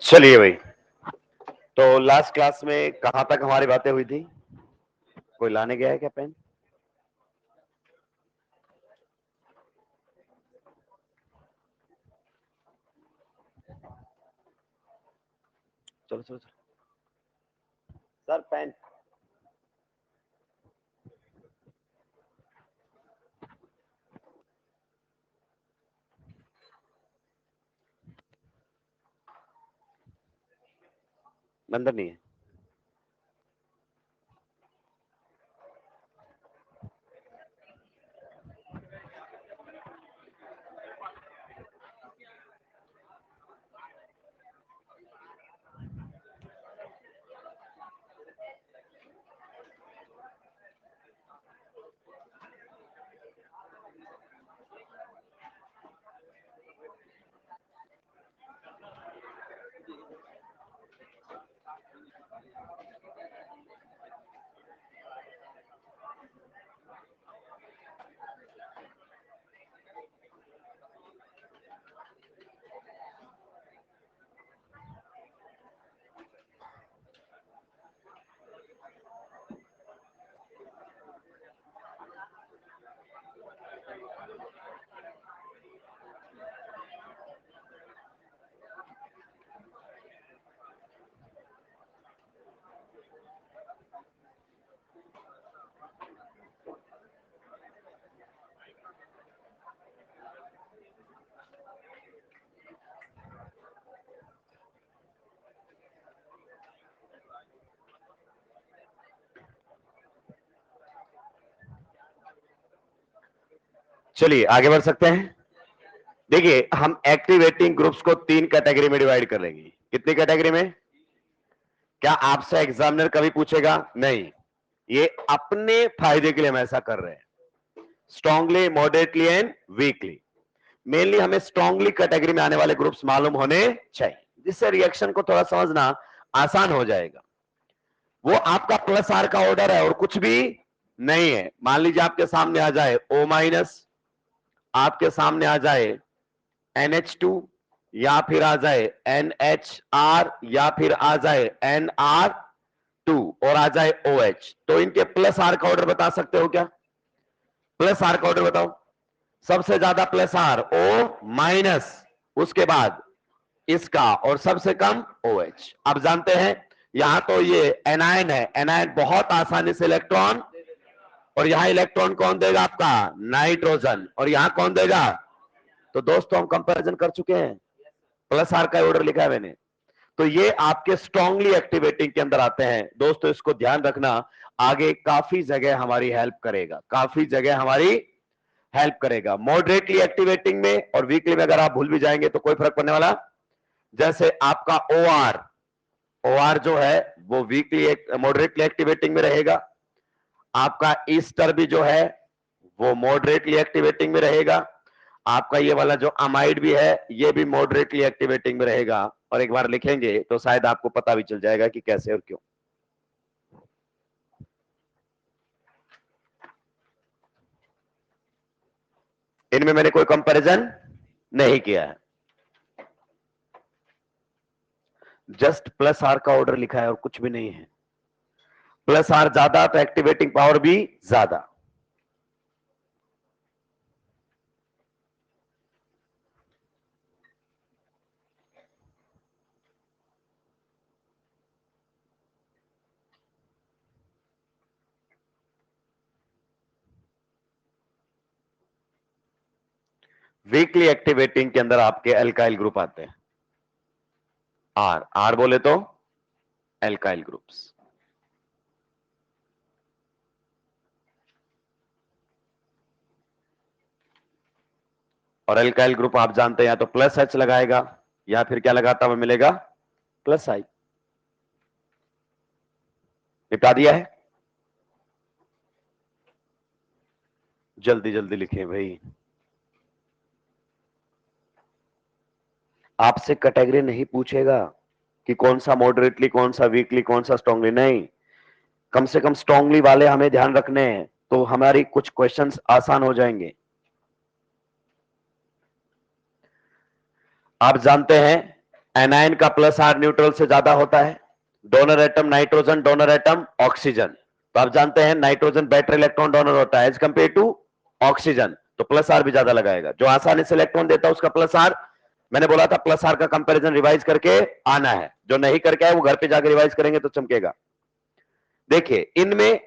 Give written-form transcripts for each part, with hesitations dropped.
चलिए भाई, तो लास्ट क्लास में कहां तक हमारी बातें हुई थी? कोई लाने गया है क्या पेन? चलो चलो चलो सर, पेन। अंदर नहीं है। चलिए आगे बढ़ सकते हैं। देखिए, हम एक्टिवेटिंग ग्रुप्स को 3 कैटेगरी में डिवाइड कर लेंगे। कितनी कैटेगरी में? क्या आपसे एग्जामिनर कभी पूछेगा? नहीं। ये अपने फायदे के लिए हम ऐसा कर रहे हैं। Strongly, moderately and weekly. Mainly हमें स्ट्रांगली कैटेगरी में आने वाले ग्रुप्स मालूम होने चाहिए, जिससे रिएक्शन को थोड़ा समझना आसान हो जाएगा। वो आपका प्लस आर का ऑर्डर है और कुछ भी नहीं है। मान लीजिए आपके सामने आ जाए O-, आपके सामने आ जाए NH2, या फिर आ जाए NHR, या फिर आ जाए NR2 और आ जाए OH, तो इनके प्लस आर का ऑर्डर बता सकते हो क्या? प्लस आर का ऑर्डर बताओ। सबसे ज्यादा प्लस आर O-, उसके बाद इसका, और सबसे कम OH। अब जानते हैं, यहां तो ये एनायन है, एनायन बहुत आसानी से इलेक्ट्रॉन, और यहां इलेक्ट्रॉन कौन देगा? आपका नाइट्रोजन। और यहां कौन देगा? तो दोस्तों हम कंपैरिजन कर चुके हैं, प्लस आर का ऑर्डर लिखा है मैंने। तो ये आपके स्ट्रांगली एक्टिवेटिंग के अंदर आते हैं। दोस्तों इसको ध्यान रखना, आगे काफी जगह हमारी हेल्प करेगा, काफी जगह हमारी हेल्प करेगा। मॉडरेटली एक्टिवेटिंग में और वीकली में अगर आप भूल भी जाएंगे तो कोई फर्क पड़ने वाला। जैसे आपका OR जो है वो वीकली मॉडरेटली एक्टिवेटिंग में रहेगा। आपका ईस्टर भी जो है वो मॉडरेटली एक्टिवेटिंग में रहेगा। आपका ये वाला जो अमाइड भी है ये भी मॉडरेटली एक्टिवेटिंग में रहेगा। और एक बार लिखेंगे तो शायद आपको पता भी चल जाएगा कि कैसे और क्यों। इनमें मैंने कोई कंपैरिजन नहीं किया है, जस्ट प्लस आर का ऑर्डर लिखा है और कुछ भी नहीं है। प्लस आर ज्यादा तो एक्टिवेटिंग पावर भी ज्यादा। वीकली एक्टिवेटिंग के अंदर आपके एल्काइल ग्रुप आते हैं। आर आर बोले तो एल्काइल ग्रुप्स। और एल्काइल ग्रुप आप जानते हैं, या तो प्लस H लगाएगा या फिर क्या लगाता हुआ मिलेगा? Plus I। निपटा दिया है। जल्दी जल्दी लिखें भाई, आपसे कैटेगरी नहीं पूछेगा कि कौन सा मॉडरेटली, कौन सा वीकली, कौन सा स्ट्रांगली, नहीं। कम से कम स्ट्रांगली वाले हमें ध्यान रखने हैं, तो हमारी कुछ क्वेश्चंस आसान हो जाएंगे। आप जानते हैं एनायन का प्लस आर न्यूट्रल से ज्यादा होता है। Donor atom nitrogen, donor atom oxygen. तो आप जानते हैं नाइट्रोजन बेटर इलेक्ट्रॉन डोनर होता है एज कंपेयर टू ऑक्सीजन, तो प्लस आर भी ज्यादा लगाएगा। जो आसानी से इलेक्ट्रॉन देता है उसका प्लस आर, मैंने बोला था प्लस आर का कंपैरिजन रिवाइज करके आना है, जो नहीं करके आए वो घर पे जाकर रिवाइज करेंगे तो चमकेगा। देखिए इनमें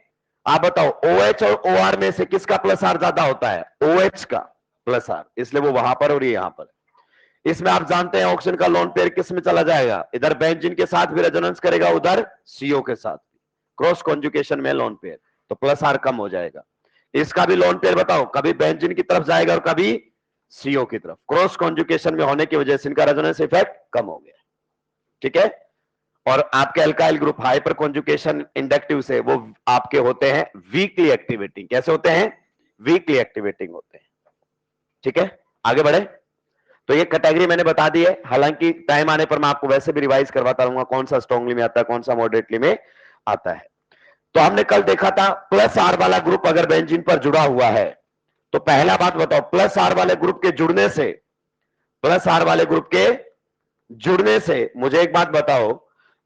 आप बताओ OH और OR में से किसका प्लस आर ज्यादा होता है? OH का प्लस आर, इसलिए वो वहां पर और ये यहां पर। इसमें आप जानते हैं ऑक्सीजन का लोन पेयर किस में चला जाएगा? इधर बेंजीन के साथ भी रेजोनेंस करेगा, उधर CO के साथ भी, क्रॉस कॉन्जुगेशन में लोन पेयर, तो प्लस आर कम हो जाएगा। इसका भी लोन पेयर बताओ, कभी बेंजीन की तरफ जाएगा और कभी CO की तरफ। क्रॉस कॉन्जुगेशन में होने की वजह से इनका रेजोनेंस इफेक्ट कम हो गया। ठीक है। और आपके alkyl group hyper conjugation inductive से वो आपके होते हैं वीकली एक्टिवेटिंग। कैसे होते हैं? वीकली एक्टिवेटिंग होते हैं। ठीक है, आगे बढ़े। तो ये कैटेगरी मैंने बता दी है, हालांकि टाइम आने पर मैं आपको वैसे भी रिवाइज करवाता रहूंगा कौन सा स्ट्रांगली में आता है, कौन सा मॉडरेटली में आता है। तो हमने कल देखा था प्लस आर वाला ग्रुप अगर बेंजीन पर जुड़ा हुआ है तो पहला बात बताओ, प्लस आर वाले ग्रुप के जुड़ने से, प्लस आर वाले ग्रुप के जुड़ने से मुझे एक बात बताओ,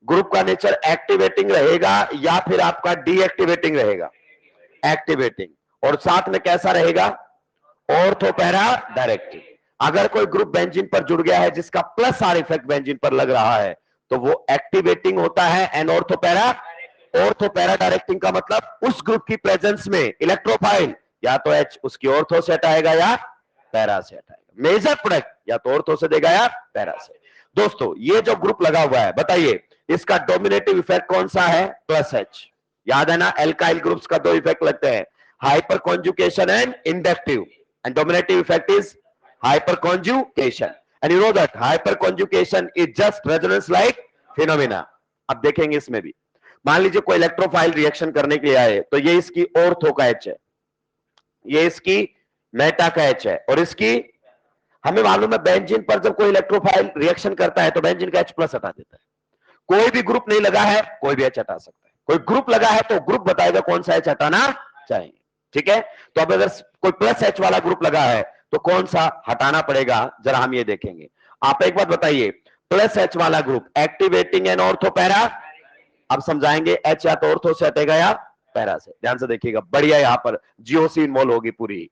ग्रुप का नेचर एक्टिवेटिंग रहेगा या फिर आपका डीएक्टिवेटिंग रहेगा? एक्टिवेटिंग। और साथ में कैसा रहेगा? Ortho para directive. अगर कोई ग्रुप बेंजीन पर जुड़ गया है जिसका प्लस आर इफेक्ट बेंजीन पर लग रहा है तो वो एक्टिवेटिंग होता है and ortho para. Ortho para directing का मतलब उस ग्रुप की प्रेजेंस में इलेक्ट्रोफाइल या तो H उसकी ऑर्थो से हटाएगा या पैरा से हटाएगा। मेजर प्रोडक्ट या तो ऑर्थो से देगा या पैरा से। दोस्तों ये जो ग्रुप लगा हुआ है बताइए इसका डोमिनेटिव इफेक्ट कौन सा है? Plus H। याद है ना, एल्काइल ग्रुप्स का दो इफेक्ट लगते हैं, hyper conjugation and inductive, and dominative effect is hyperconjugation, and you know that hyperconjugation is just resonance like phenomena। अब देखेंगे इसमें भी, मान लीजिए कोई इलेक्ट्रोफाइल रिएक्शन करने के लिए आए तो ये इसकी ऑर्थो का H है, ये इसकी मेटा का H है, और इसकी, हमें मालूम है बेंजीन पर जब कोई इलेक्ट्रोफाइल रिएक्शन करता है तो बेंजीन का H प्लस हटा देता है। कोई भी ग्रुप नहीं लगा है कोई भी H हटा सकता है, कोई ग्रुप लगा है तो ग्रुप बताएगा कौन सा H हटाना चाहिए। ठीक है, तो अब अगर कोई प्लस H वाला ग्रुप लगा है तो कौन सा हटाना पड़ेगा, जरा हम ये देखेंगे। आप एक बात बताइए, प्लस H वाला group activating and ortho para, अब समझाएंगे H या तो ऑर्थो से हटेगा या पैरा से। ध्यान से देखिएगा, बढ़िया, यहां पर जीओसी इन्वॉल्व होगी पूरी।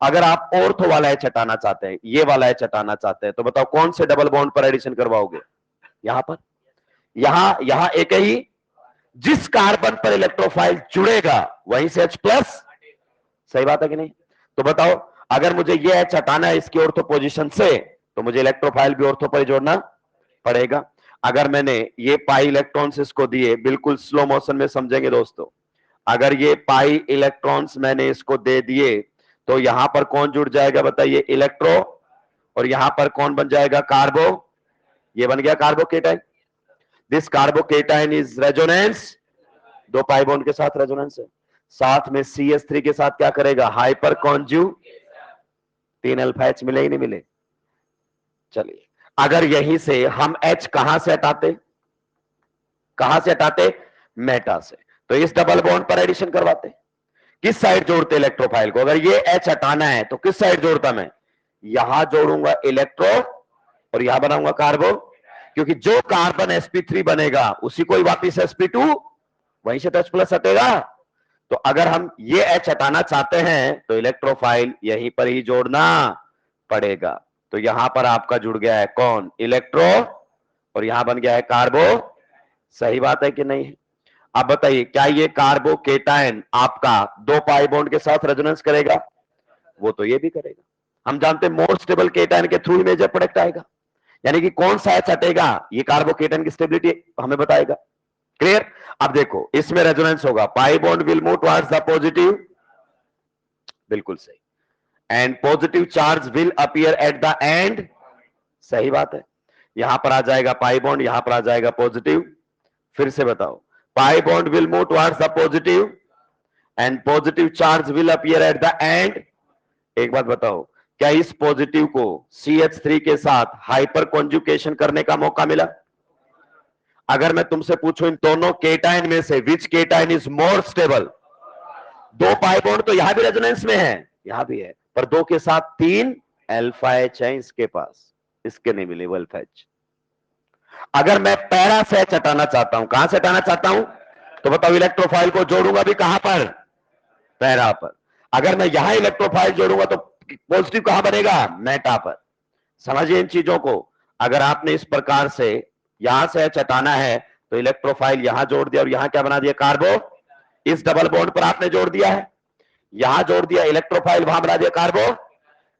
अगर आप ऑर्थो वाला H हटाना चाहते हैं, ये वाला H हटाना चाहते हैं, तो बताओ कौन से डबल बॉन्ड पर एडिशन करवाओगे? यहां पर, यहां एक ही, जिस कार्बन पर इलेक्ट्रोफाइल जुड़ेगा वहीं से H प्लस। सही बात है कि नहीं? तो बताओ अगर मुझे ये H हटाना है इसकी ऑर्थो पोजीशन से तो मुझे इलेक्ट्रोफाइल भी ऑर्थो पर जोड़ना पड़ेगा। अगर मैंने ये पाई इलेक्ट्रॉन्स इसको दिए, बिल्कुल स्लो मोशन में समझेंगे दोस्तों, अगर ये पाई इलेक्ट्रॉन्स मैंने इसको दे दिए तो यहां पर कौन जुड़ जाएगा बताइए? इलेक्ट्रो, और यहां पर कौन बन जाएगा? कार्बो। ये बन गया carbocation. This carbocation is resonance, दो पाई बॉन्ड के साथ रेजोनेंस है, साथ में CH3 के साथ क्या करेगा? हाइपर कॉन्जू, 3 अल्फा H मिले ही नहीं मिले? चलिए, अगर यहीं से हम H कहां से हटाते? कहां से हटाते? मेटा से। तो इस डबल बॉन्ड पर एडिशन करवाते। किस साइड जोड़ते इलेक्ट्रोफाइल को? अगर ये H हटाना है तो किस साइड जोड़ता मैं? यहां जोड़ूंगा इलेक्ट्रो और यहां बनाऊंगा कार्बो, क्योंकि जो कार्बन sp3 बनेगा उसी को ही वापिस sp2, वहीं से तो H प्लस हटेगा। तो अगर हम ये H हटाना चाहते हैं तो इलेक्ट्रोफाइल यहीं पर ही जोड़ना पड़ेगा। तो यहां पर आपका जुड़ गया है कौन? इलेक्ट्रो, और यहां बन गया है कार्बो। सही बात है कि नहीं है? अब बताइए क्या ये कार्बोकेटाइन आपका दो पाई बॉन्ड के साथ रेजोनेंस करेगा? वो तो ये भी करेगा। हम जानते हैं मोर स्टेबल केटाइन के थ्रू ही मेजर प्रोडक्ट आएगा, यानी कि कौन सा H हटेगा ये कार्बोकेटाइन की स्टेबिलिटी हमें बताएगा। क्लियर? अब देखो इसमें रेजोनेंस होगा, पाई bond will move towards the positive, बिल्कुल सही, and positive charge will appear at the and. सही बात है, यहां पर आ जाएगा पाई बॉन्ड, यहां पर आ जाएगा पॉजिटिव। फिर से बताओ, पाई bond will move towards the positive and positive charge will appear at the and. एक बात बताओ, क्या इस पॉजिटिव को CH3 के साथ हाइपर कॉन्जुगेशन करने का मौका मिला? अगर मैं तुमसे पूछूं इन दोनों केटाइन में से विच केटाइन इज मोर स्टेबल? दो पाई बॉन्ड तो यहां भी रेजोनेंस में है, यहां भी है, पर दो के साथ 3 अल्फा H है इसके पास, इसके नहीं मिले वो अल्फा H। अगर मैं पैरा से एच हटाना चाहता हूं, कहां से हटाना चाहता हूं, तो बताओ इलेक्ट्रोफाइल को जोड़ूंगा भी कहां पर, पैरा पर। अगर मैं यहां इलेक्ट्रोफाइल जोड़ूंगा तो पॉजिटिव कहां बनेगा, मेटा पर। समझिए इन चीजों को। अगर आपने इस प्रकार से यहां से एच हटाना है तो इलेक्ट्रोफाइल यहां जोड़ दिया और यहां क्या बना दिया, कार्बो। इस डबल बॉन्ड पर आपने जोड़ दिया है, यहां जोड़ दिया, इलेक्ट्रोफाइल वहां बना दिया कार्बो।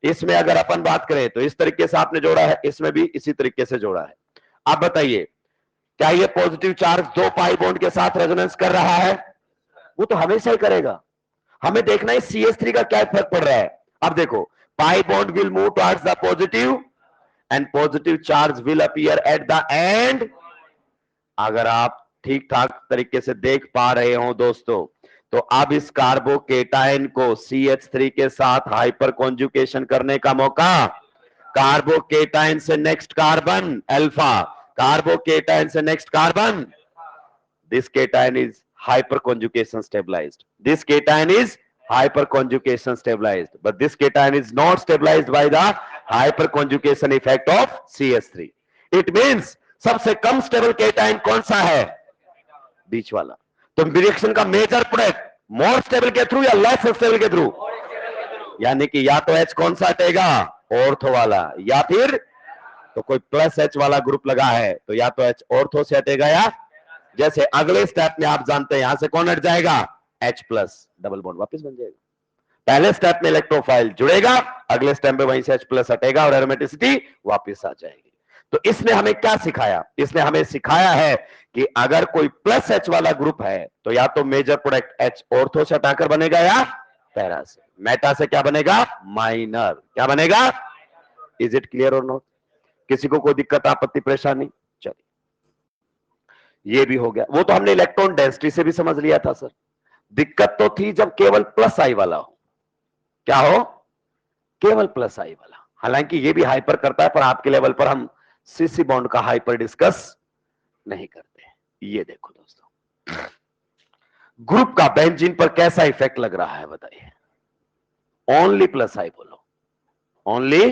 इसमें अगर अपन बात करें तो इस तरीके से आपने जोड़ा है, इसमें भी इसी तरीके से जोड़ा है। आप बताइए क्या ये पॉजिटिव चार्ज दो पाई बॉन्ड के साथ रेजोनेंस कर रहा है, वो तो हमेशा ही करेगा। हमें देखना है CH3 का क्या इफेक्ट पड़ रहा है। अब देखो, पाई bond will move towards the positive and positive charge will appear at the and. अगर आप ठीक ठाक तरीके से देख पा रहे हो दोस्तों, तो अब इस कार्बोकेटाइन को CH3 के साथ हाइपर कॉन्जुगेशन करने का मौका, कार्बोकेटाइन से नेक्स्ट कार्बन अल्फा, कार्बोकेटाइन से next carbon, this cation is hyperconjugation stabilized, this cation is hyperconjugation stabilized, but this cation is not stabilized by the hyperconjugation effect of CH3. It means सबसे कम stable cation कौन सा है, बीच वाला। तो reaction का major product more stable के through या लेस स्टेबल के थ्रू, यानी कि या तो H कौन सा हटेगा, ऑर्थो वाला, या फिर तो कोई प्लस H वाला ग्रुप लगा है तो या तो H ऑर्थो से हटेगा, या जैसे अगले स्टेप में आप जानते हैं यहां से कौन हट जाएगा, H प्लस, डबल बॉन्ड वापस बन जाएगा। पहले स्टेप में इलेक्ट्रोफाइल जुड़ेगा, अगले स्टेप में वहीं से H प्लस हटेगा और एरोमेटिसिटी वापस आ जाएगी। तो इसने हमें क्या सिखाया, इसने हमें सिखाया है कि अगर कोई प्लस H वाला ग्रुप है तो या तो मेजर प्रोडक्ट H ऑर्थो से हटाकर बनेगा या पैरा से, मेटा से क्या बनेगा, माइनर। क्या बनेगा, इज इट क्लियर और नॉट? किसी को कोई दिक्कत आपत्ति परेशानी? चलिए, ये भी हो गया। वो तो हमने इलेक्ट्रॉन डेंसिटी से भी समझ लिया था सर। दिक्कत तो थी जब केवल प्लस आई वाला हो, क्या हो, केवल प्लस आई वाला। हालांकि ये भी हाइपर करता है, पर आपके लेवल पर हम सीसी बॉन्ड का हाइपर डिस्कस नहीं करते। ये देखो दोस्तों, ग्रुप का बेंजीन पर कैसा इफेक्ट लग रहा है बताइए। ओनली प्लस आई बोलो, ओनली।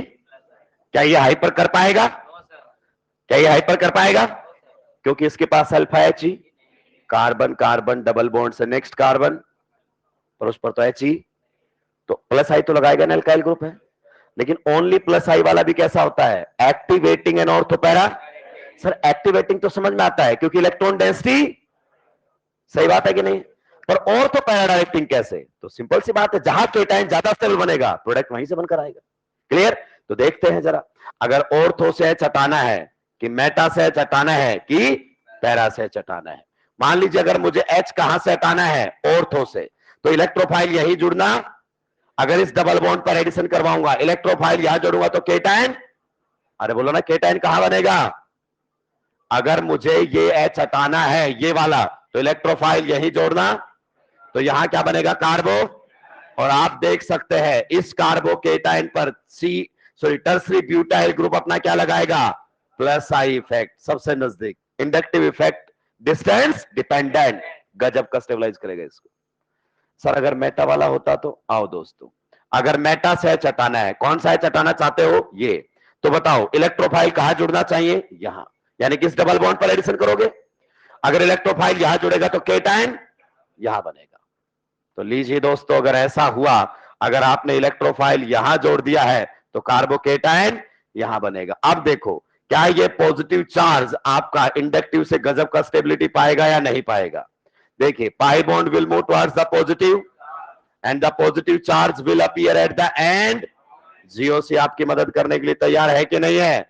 क्या ये हाइपर कर पाएगा, क्या ये हाइपर कर पाएगा, क्योंकि इसके पास alpha H, carbon carbon double bond से नेक्स्ट कार्बन, पर उस पर तो H, तो प्लस आई तो लगाएगा ना, अल्काइल ग्रुप है। लेकिन ओनली प्लस आई वाला भी कैसा होता है, activating and ortho para. Sir activating तो समझ में आता है क्योंकि इलेक्ट्रॉन डेंसिटी, सही बात है कि नहीं, पर ऑर्थो पैरा डायरेक्टिंग कैसे, तो सिंपल सी बात है, जहां केटाइन ज्यादा स्टेबल बनेगा प्रोडक्ट वहीं से बनकर आएगा। क्लियर? तो देखते हैं जरा, अगर ऑर्थो से H हटाना है कि मेटा से H हटाना है कि पैरा से H हटाना है। मान लीजिए अगर मुझे H कहां से हटाना है, ऑर्थो से, तो इलेक्ट्रोफाइल यही जुड़ना। अगर इस डबल बॉन्ड पर एडिशन करवाऊंगा, इलेक्ट्रोफाइल यहां जोड़ूंगा तो केटाइन, अरे बोलो ना, केटाइन कहां बनेगा। अगर मुझे ये H हटाना है, ये वाला, तो इलेक्ट्रोफाइल यही जोड़ना, तो यहां क्या बनेगा, कार्बो। और आप देख सकते हैं इस कार्बोकेटाइन पर टर्सरी ब्यूटाइल ग्रुप अपना क्या लगाएगा, प्लस आई इफेक्ट, सबसे नजदीक, इंडक्टिव इफेक्ट, डिस्टेंस डिपेंडेंट, गजब का स्टेबलाइज करेगा इसको। सर अगर मेटा वाला होता तो, आओ दोस्तों, अगर मेटा से H हटाना है, कौन सा H हटाना चाहते हो, ये, तो बताओ इलेक्ट्रोफाइल कहां जुड़ना चाहिए, यहां, यानी कि इस डबल बॉन्ड पर एडिशन करोगे। अगर इलेक्ट्रोफाइल यहां जुड़ेगा तो केटाइन यहां बनेगा। तो लीजिए दोस्तों, अगर ऐसा हुआ, अगर आपने इलेक्ट्रोफाइल यहां जोड़ दिया है तो कार्बोकेटाइन यहां बनेगा। अब देखो, क्या ये पॉजिटिव चार्ज आपका इंडक्टिव से गजब का स्टेबिलिटी पाएगा या नहीं पाएगा। देखिए, पाई bond will move towards the positive end the positive charge will appear at the and. GOC आपकी मदद करने के लिए तैयार है कि नहीं है,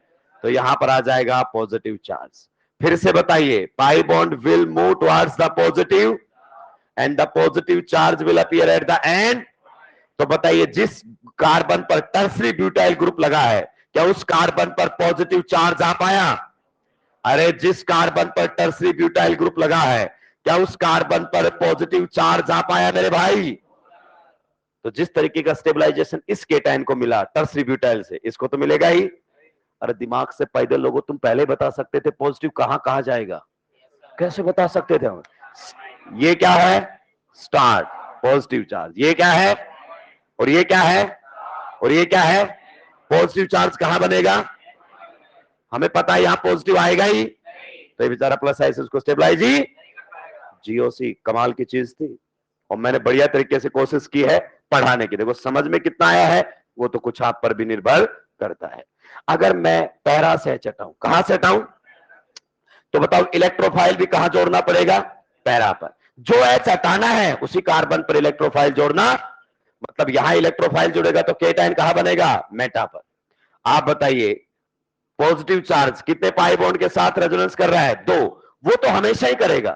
तो यहां पर आ जाएगा पॉजिटिव चार्ज। फिर से बताइए, पाई bond will move towards the positive end the positive charge will appear at the and. तो बताइए, जिस कार्बन पर टर्सरी ब्यूटाइल ग्रुप लगा है, क्या उस कार्बन पर पॉजिटिव चार्ज आ पाया। अरे जिस कार्बन पर टर्सरी ब्यूटाइल ग्रुप लगा है, क्या उस कार्बन पर पॉजिटिव चार्ज आ पाया मेरे भाई। तो जिस तरीके का स्टेबलाइजेशन इस केटाइन को मिला टर्सरी ब्यूटाइल से, इसको तो मिलेगा ही। अरे दिमाग से पैदल लोगों, तुम पहले बता सकते थे पॉजिटिव कहां कहां जाएगा, कैसे बता सकते थे हम। ये क्या है, स्टार्ट, पॉजिटिव चार्ज, ये क्या है, और ये क्या है, और ये क्या है, पॉजिटिव चार्ज कहां बनेगा, हमें पता है यहां पॉजिटिव आएगा ही, तो ये बेचारा प्लस आई से उसको स्टेबलाइज ही, जीओसी कमाल की चीज थी और मैंने बढ़िया तरीके से कोशिश की है पढ़ाने की। देखो समझ में कितना आया है वो तो कुछ आप पर भी निर्भर करता है। अगर मैं पैरा से एच हटाऊं, कहां से हटाऊं, तो बताओ इलेक्ट्रोफाइल भी कहां जोड़ना पड़ेगा, पैरा पर। जो एच हटाना है उसी कार्बन पर इलेक्ट्रोफाइल जोड़ना, मतलब यहां इलेक्ट्रोफाइल जुड़ेगा तो केटाइन कहां बनेगा, मेटा पर। आप बताइए पॉजिटिव चार्ज कितने पाई बॉन्ड के साथ रेजोनेंस कर रहा है, 2। वो तो हमेशा ही करेगा।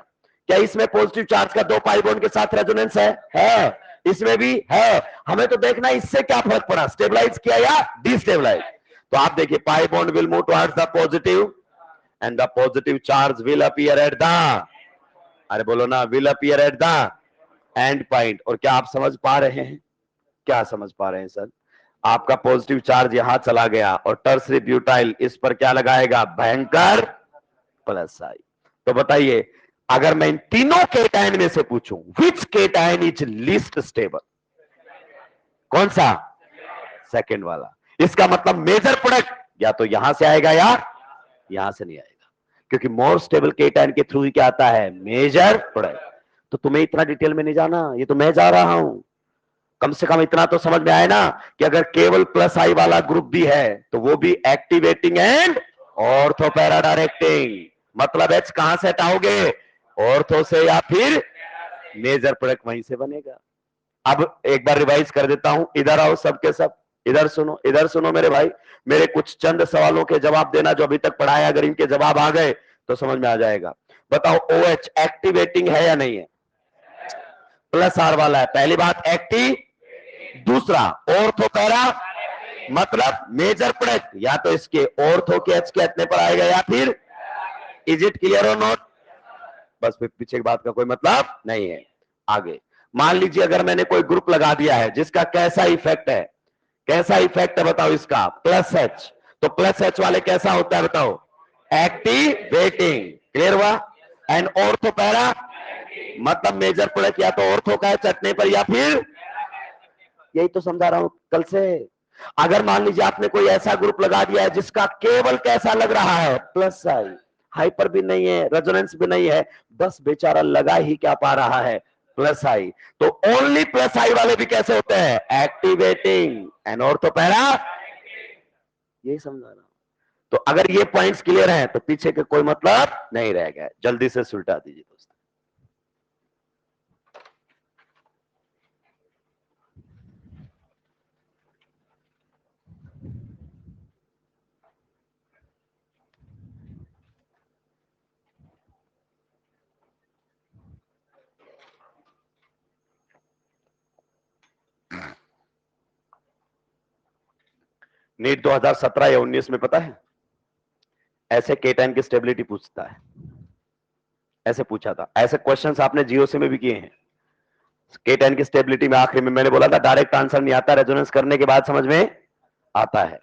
क्या इसमें पॉजिटिव चार्ज का 2 पाई बॉन्ड के साथ रेजोनेंस है? इसमें भी है। हमें तो देखना इससे क्या फर्क पड़ा, स्टेबलाइज किया या डिस्टेबलाइज। तो आप देखिए पाई bond will move towards the positive end the positive charge will appear at the, अरे बोलो ना, will appear at the and point. और क्या आप समझ पा रहे हैं, क्या समझ पा रहे हैं सर? आपका पॉजिटिव चार्ज यहां चला गया और टर्सरी ब्यूटाइल इस पर क्या लगाएगा, भयंकर प्लस आई। तो बताइए अगर मैं इन तीनों केटाइन में से पूछूं which cation is least stable, कौन सा, सेकंड वाला। इसका मतलब मेजर प्रोडक्ट या तो यहां से आएगा या यहां से नहीं आएगा, क्योंकि मोर स्टेबल केटाइन के थ्रू ही क्या आता है, मेजर प्रोडक्ट। तो तुम्हें इतना डिटेल में नहीं जाना, ये तो मैं जा रहा हूं। कम से कम इतना तो समझ में आए ना कि अगर केवल प्लस आई वाला ग्रुप भी है तो वो भी activating and ortho para directing. मतलब एच कहां से हटाओगे, ऑर्थो से या फिर मेजर प्रोडक्ट वहीं से बनेगा। अब एक बार रिवाइज कर देता हूं, इधर आओ सबके सब, इधर सुनो मेरे भाई। मेरे कुछ चंद सवालों के जवाब देना जो अभी तक पढ़ाया, अगर इनके जवाब आ गए तो समझ में आ जाएगा। बताओ OH एक्टिवेटिंग है या नहीं है, प्लस आर वाला है, पहली बात एक्टिव। दूसरा ऑर्थो पैरा मतलब मेजर प्रोडक्ट, या तो इसके ऑर्थो के एच के इतने पर आएगा या फिर, इज इट क्लियर और नॉट, बस पीछे की बात का कोई मतलब नहीं है। आगे मान लीजिए अगर मैंने कोई ग्रुप लगा दिया है जिसका कैसा इफेक्ट है, कैसा इफेक्ट है बताओ इसका, प्लस एच। तो प्लस एच वाले कैसा होता है बताओ, एक्टिवेटिंग, क्लियर हुआ। एंड ऑर्थो पैरा मतलब मेजर प्रोडक्ट या तो ऑर्थो का है चटने पर या फिर, यही तो समझा रहा हूं कल से। अगर मान लीजिए आपने कोई ऐसा ग्रुप लगा दिया है जिसका केवल कैसा लग रहा है, प्लस आई, हाइपर भी नहीं है, रेजोनेंस भी नहीं है, बस बेचारा लगा ही क्या पा रहा है, प्लस आई। तो ओनली प्लस आई वाले भी कैसे होते हैं, एक्टिवेटिंग एंड ऑर्थो पैरा, यही समझा रहा हूं। तो अगर ये पॉइंट्स क्लियर हैं तो पीछे के कोई मतलब नहीं रह गया। जल्दी से सुलटा दीजिए दोस्तों। नीट 2017 या 19 में पता है ऐसे केटाइन की स्टेबिलिटी पूछता है, ऐसे पूछा था, ऐसे क्वेश्चंस आपने जीओसी में भी किए हैं। केटाइन की स्टेबिलिटी में आखिरी में मैंने बोला था डायरेक्ट आंसर नहीं आता, रेजोनेंस करने के बाद समझ में आता है।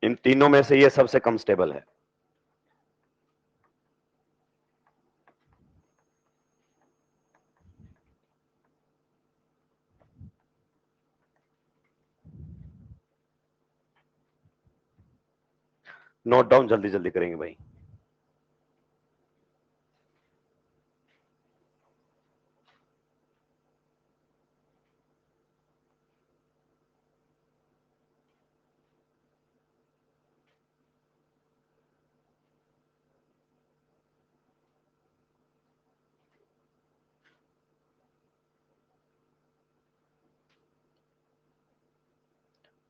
इन तीनों में से ये सबसे कम स्टेबल है। नोट डाउन जल्दी जल्दी करेंगे भाई।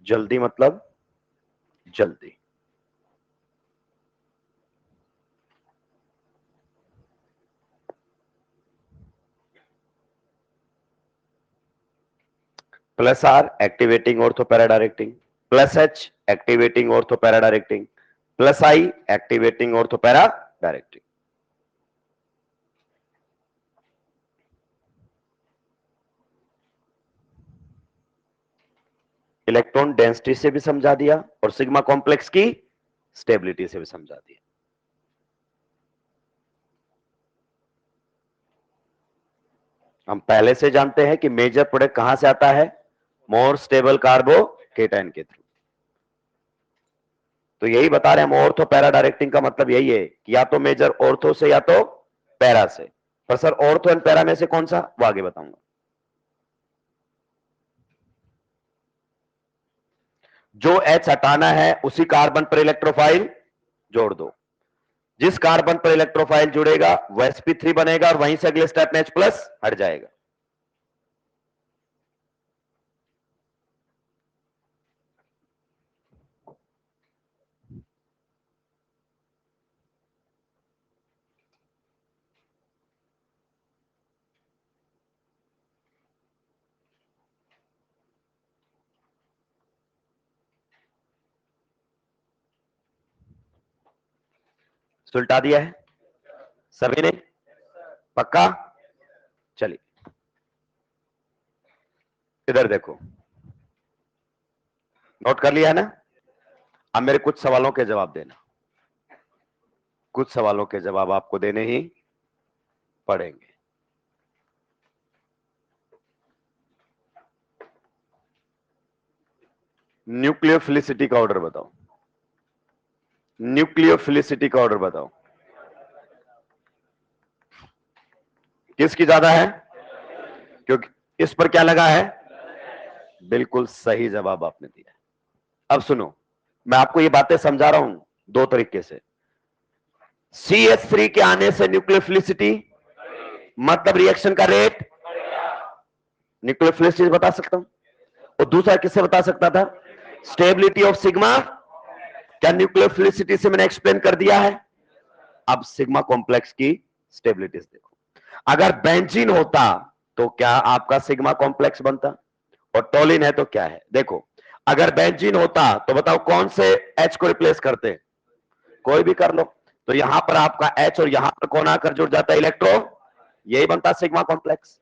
जल्दी मतलब जल्दी। Plus R activating ortho para directing, plus H activating ortho para directing, plus I activating ortho para directing. Electron density से भी समझा दिया और सिग्मा कॉम्प्लेक्स की स्टेबिलिटी से भी समझा दिया। हम पहले से जानते हैं कि मेजर प्रोडक्ट कहां से आता है, मोर स्टेबल कार्बोकेटायन के थ्रू। तो यही बता रहे हैं हम, ऑर्थो पैरा डायरेक्टिंग का मतलब यही है कि या तो मेजर ऑर्थो से या तो पैरा से। पर सर ऑर्थो एंड पैरा में से कौन सा, वो आगे बताऊंगा। जो H हटाना है उसी कार्बन पर इलेक्ट्रोफाइल जोड़ दो। जिस कार्बन पर इलेक्ट्रोफाइल जुड़ेगा वो sp3 बनेगा और वहीं से अगले स्टेप में H प्लस हट जाएगा। सुलटा दिया है सभी ने, पक्का? चलिए इधर देखो, नोट कर लिया है ना? अब मेरे कुछ सवालों के जवाब देना, कुछ सवालों के जवाब आपको देने ही पड़ेंगे। न्यूक्लियोफिलिसिटी का ऑर्डर बताओ, न्यूक्लियोफिलिसिटी का ऑर्डर बताओ, किसकी ज्यादा है? क्योंकि इस पर क्या लगा है? बिल्कुल सही जवाब आपने दिया। अब सुनो, मैं आपको ये बातें समझा रहा हूं दो तरीके से। CH3 के आने से न्यूक्लियोफिलिसिटी मतलब रिएक्शन का रेट, न्यूक्लियोफिलिसिटी बता सकता हूं। और दूसरा किससे बता सकता था? Stability of sigma. क्या न्यूक्लियोफिलिसिटी से मैंने एक्सप्लेन कर दिया है? अब सिग्मा कॉम्प्लेक्स की स्टेबिलिटी देखो। अगर बेंजीन होता तो क्या आपका सिग्मा कॉम्प्लेक्स बनता? और टोलिन है तो क्या है? देखो, अगर बेंजीन होता तो बताओ कौन से H को रिप्लेस करते? कोई भी कर लो। तो यहां पर आपका H और यहां पर कौन आकर जुड़ जाता है? इलेक्ट्रो। यही बनता सिग्मा कॉम्प्लेक्स।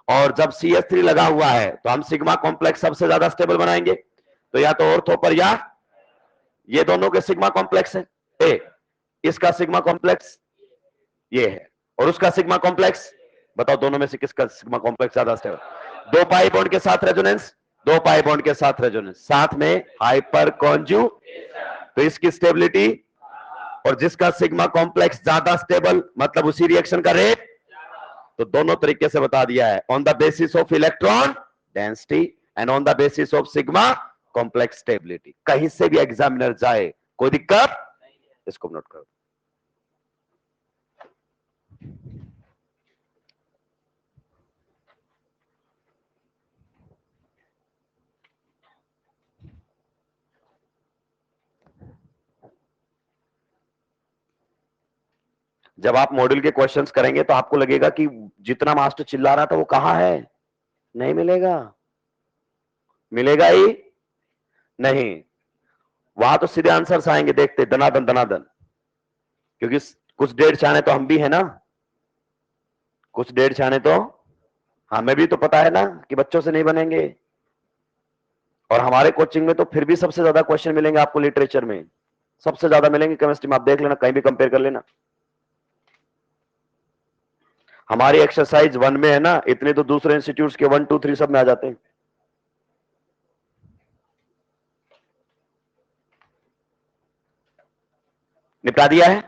और जब CH3 लगा हुआ है तो हम सिग्मा कॉम्प्लेक्स सबसे ज्यादा स्टेबल बनाएंगे। तो या तो ऑर्थो पर या ये दोनों के सिग्मा कॉम्प्लेक्स है। ए, इसका सिग्मा कॉम्प्लेक्स ये है और उसका सिग्मा कॉम्प्लेक्स, बताओ दोनों में से किसका सिग्मा कॉम्प्लेक्स ज्यादा स्टेबल? दो पाई बॉन्ड के साथ रेजोनेंस, दो पाई बॉन्ड के साथ रेजोनेंस, साथ में हाइपर कॉन्जू, तो इसकी स्टेबिलिटी। और जिसका सिग्मा कॉम्प्लेक्स ज्यादा स्टेबल मतलब उसी रिएक्शन का रेट। तो दोनों तरीके से बता दिया है, on the basis of electron density and on the basis of sigma complex stability. कहीं से भी एग्जामिनर जाए कोई दिक्कत, इसको नोट करो। जब आप मॉड्यूल के क्वेश्चंस करेंगे तो आपको लगेगा कि जितना मास्टर चिल्ला रहा था वो कहां है। नहीं मिलेगा, मिलेगा ही नहीं। वहां तो सीधे आंसर्स आएंगे, देखते दनादन दनादन। क्योंकि कुछ डेढ़ छाने तो हम भी है ना, कुछ डेढ़ छाने तो हमें भी तो पता है ना कि बच्चों से नहीं बनेंगे। और हमारे कोचिंग में तो फिर भी सबसे ज्यादा क्वेश्चन मिलेंगे आपको लिटरेचर में, सबसे ज्यादा मिलेंगे केमिस्ट्री में। आप देख लेना, कहीं भी कंपेयर कर लेना। हमारी एक्सरसाइज 1 में है ना, इतने तो दूसरे इंस्टीट्यूट्स के 1 2 3 सब में आ जाते हैं। निपटा दिया है।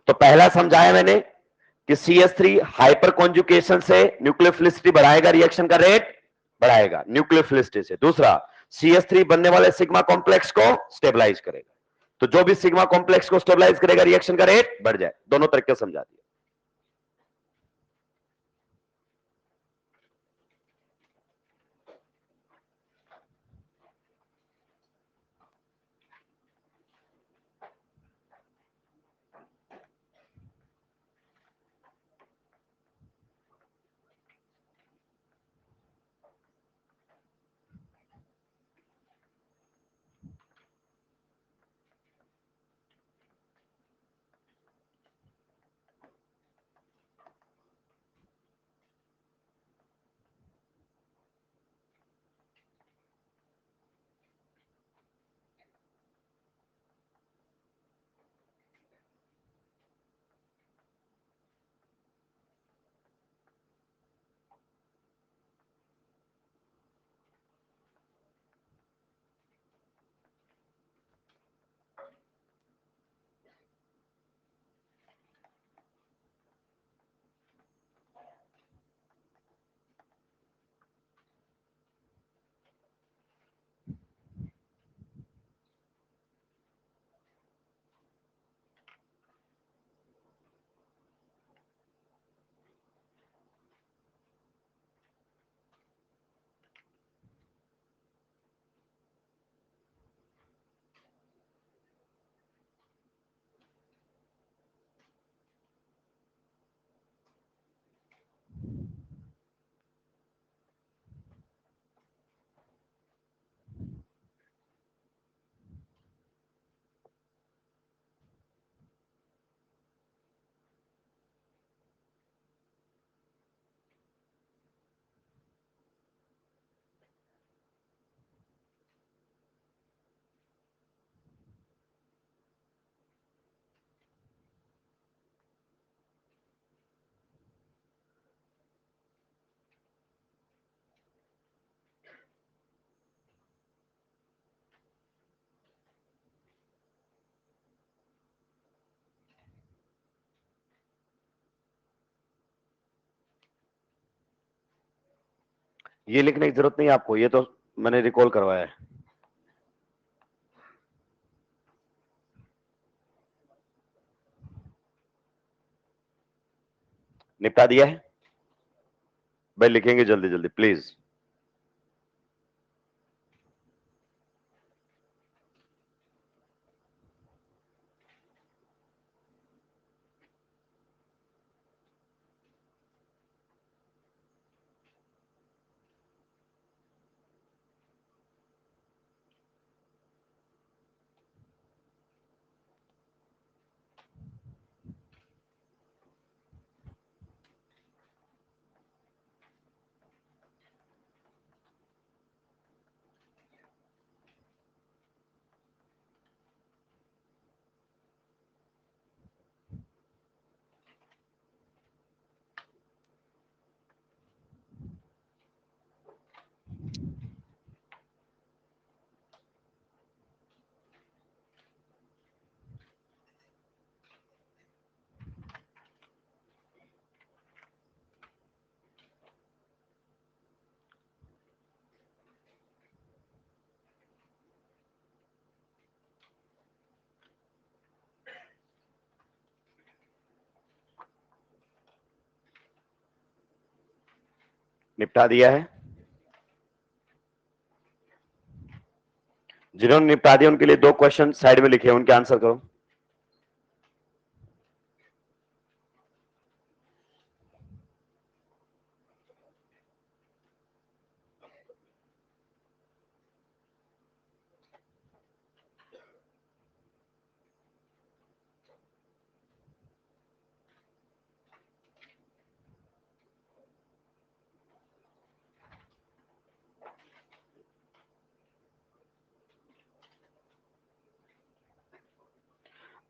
तो पहला समझाया मैंने कि CH3 हाइपर कॉन्जुकेशन से न्यूक्लियोफिलिसिटी बढ़ाएगा, रिएक्शन का रेट बढ़ाएगा न्यूक्लियोफिलिसिटी से। दूसरा, CH3 बनने वाले सिग्मा कॉम्प्लेक्स को स्टेबलाइज करेगा। तो जो भी सिग्मा कॉम्प्लेक्स को स्टेबलाइज करेगा रिएक्शन का रेट बढ़ जाए। दोनों तरीके समझा दिया। ये लिखने की जरूरत नहीं है आपको, ये तो मैंने रिकॉल करवाया है। निपटा दिया है भाई, लिखेंगे जल्दी जल्दी प्लीज। निपटा दिया है। जिन्होंने निपटा दिया उनके लिए 2 क्वेश्चन साइड में लिखे हैं, उनके आंसर करो।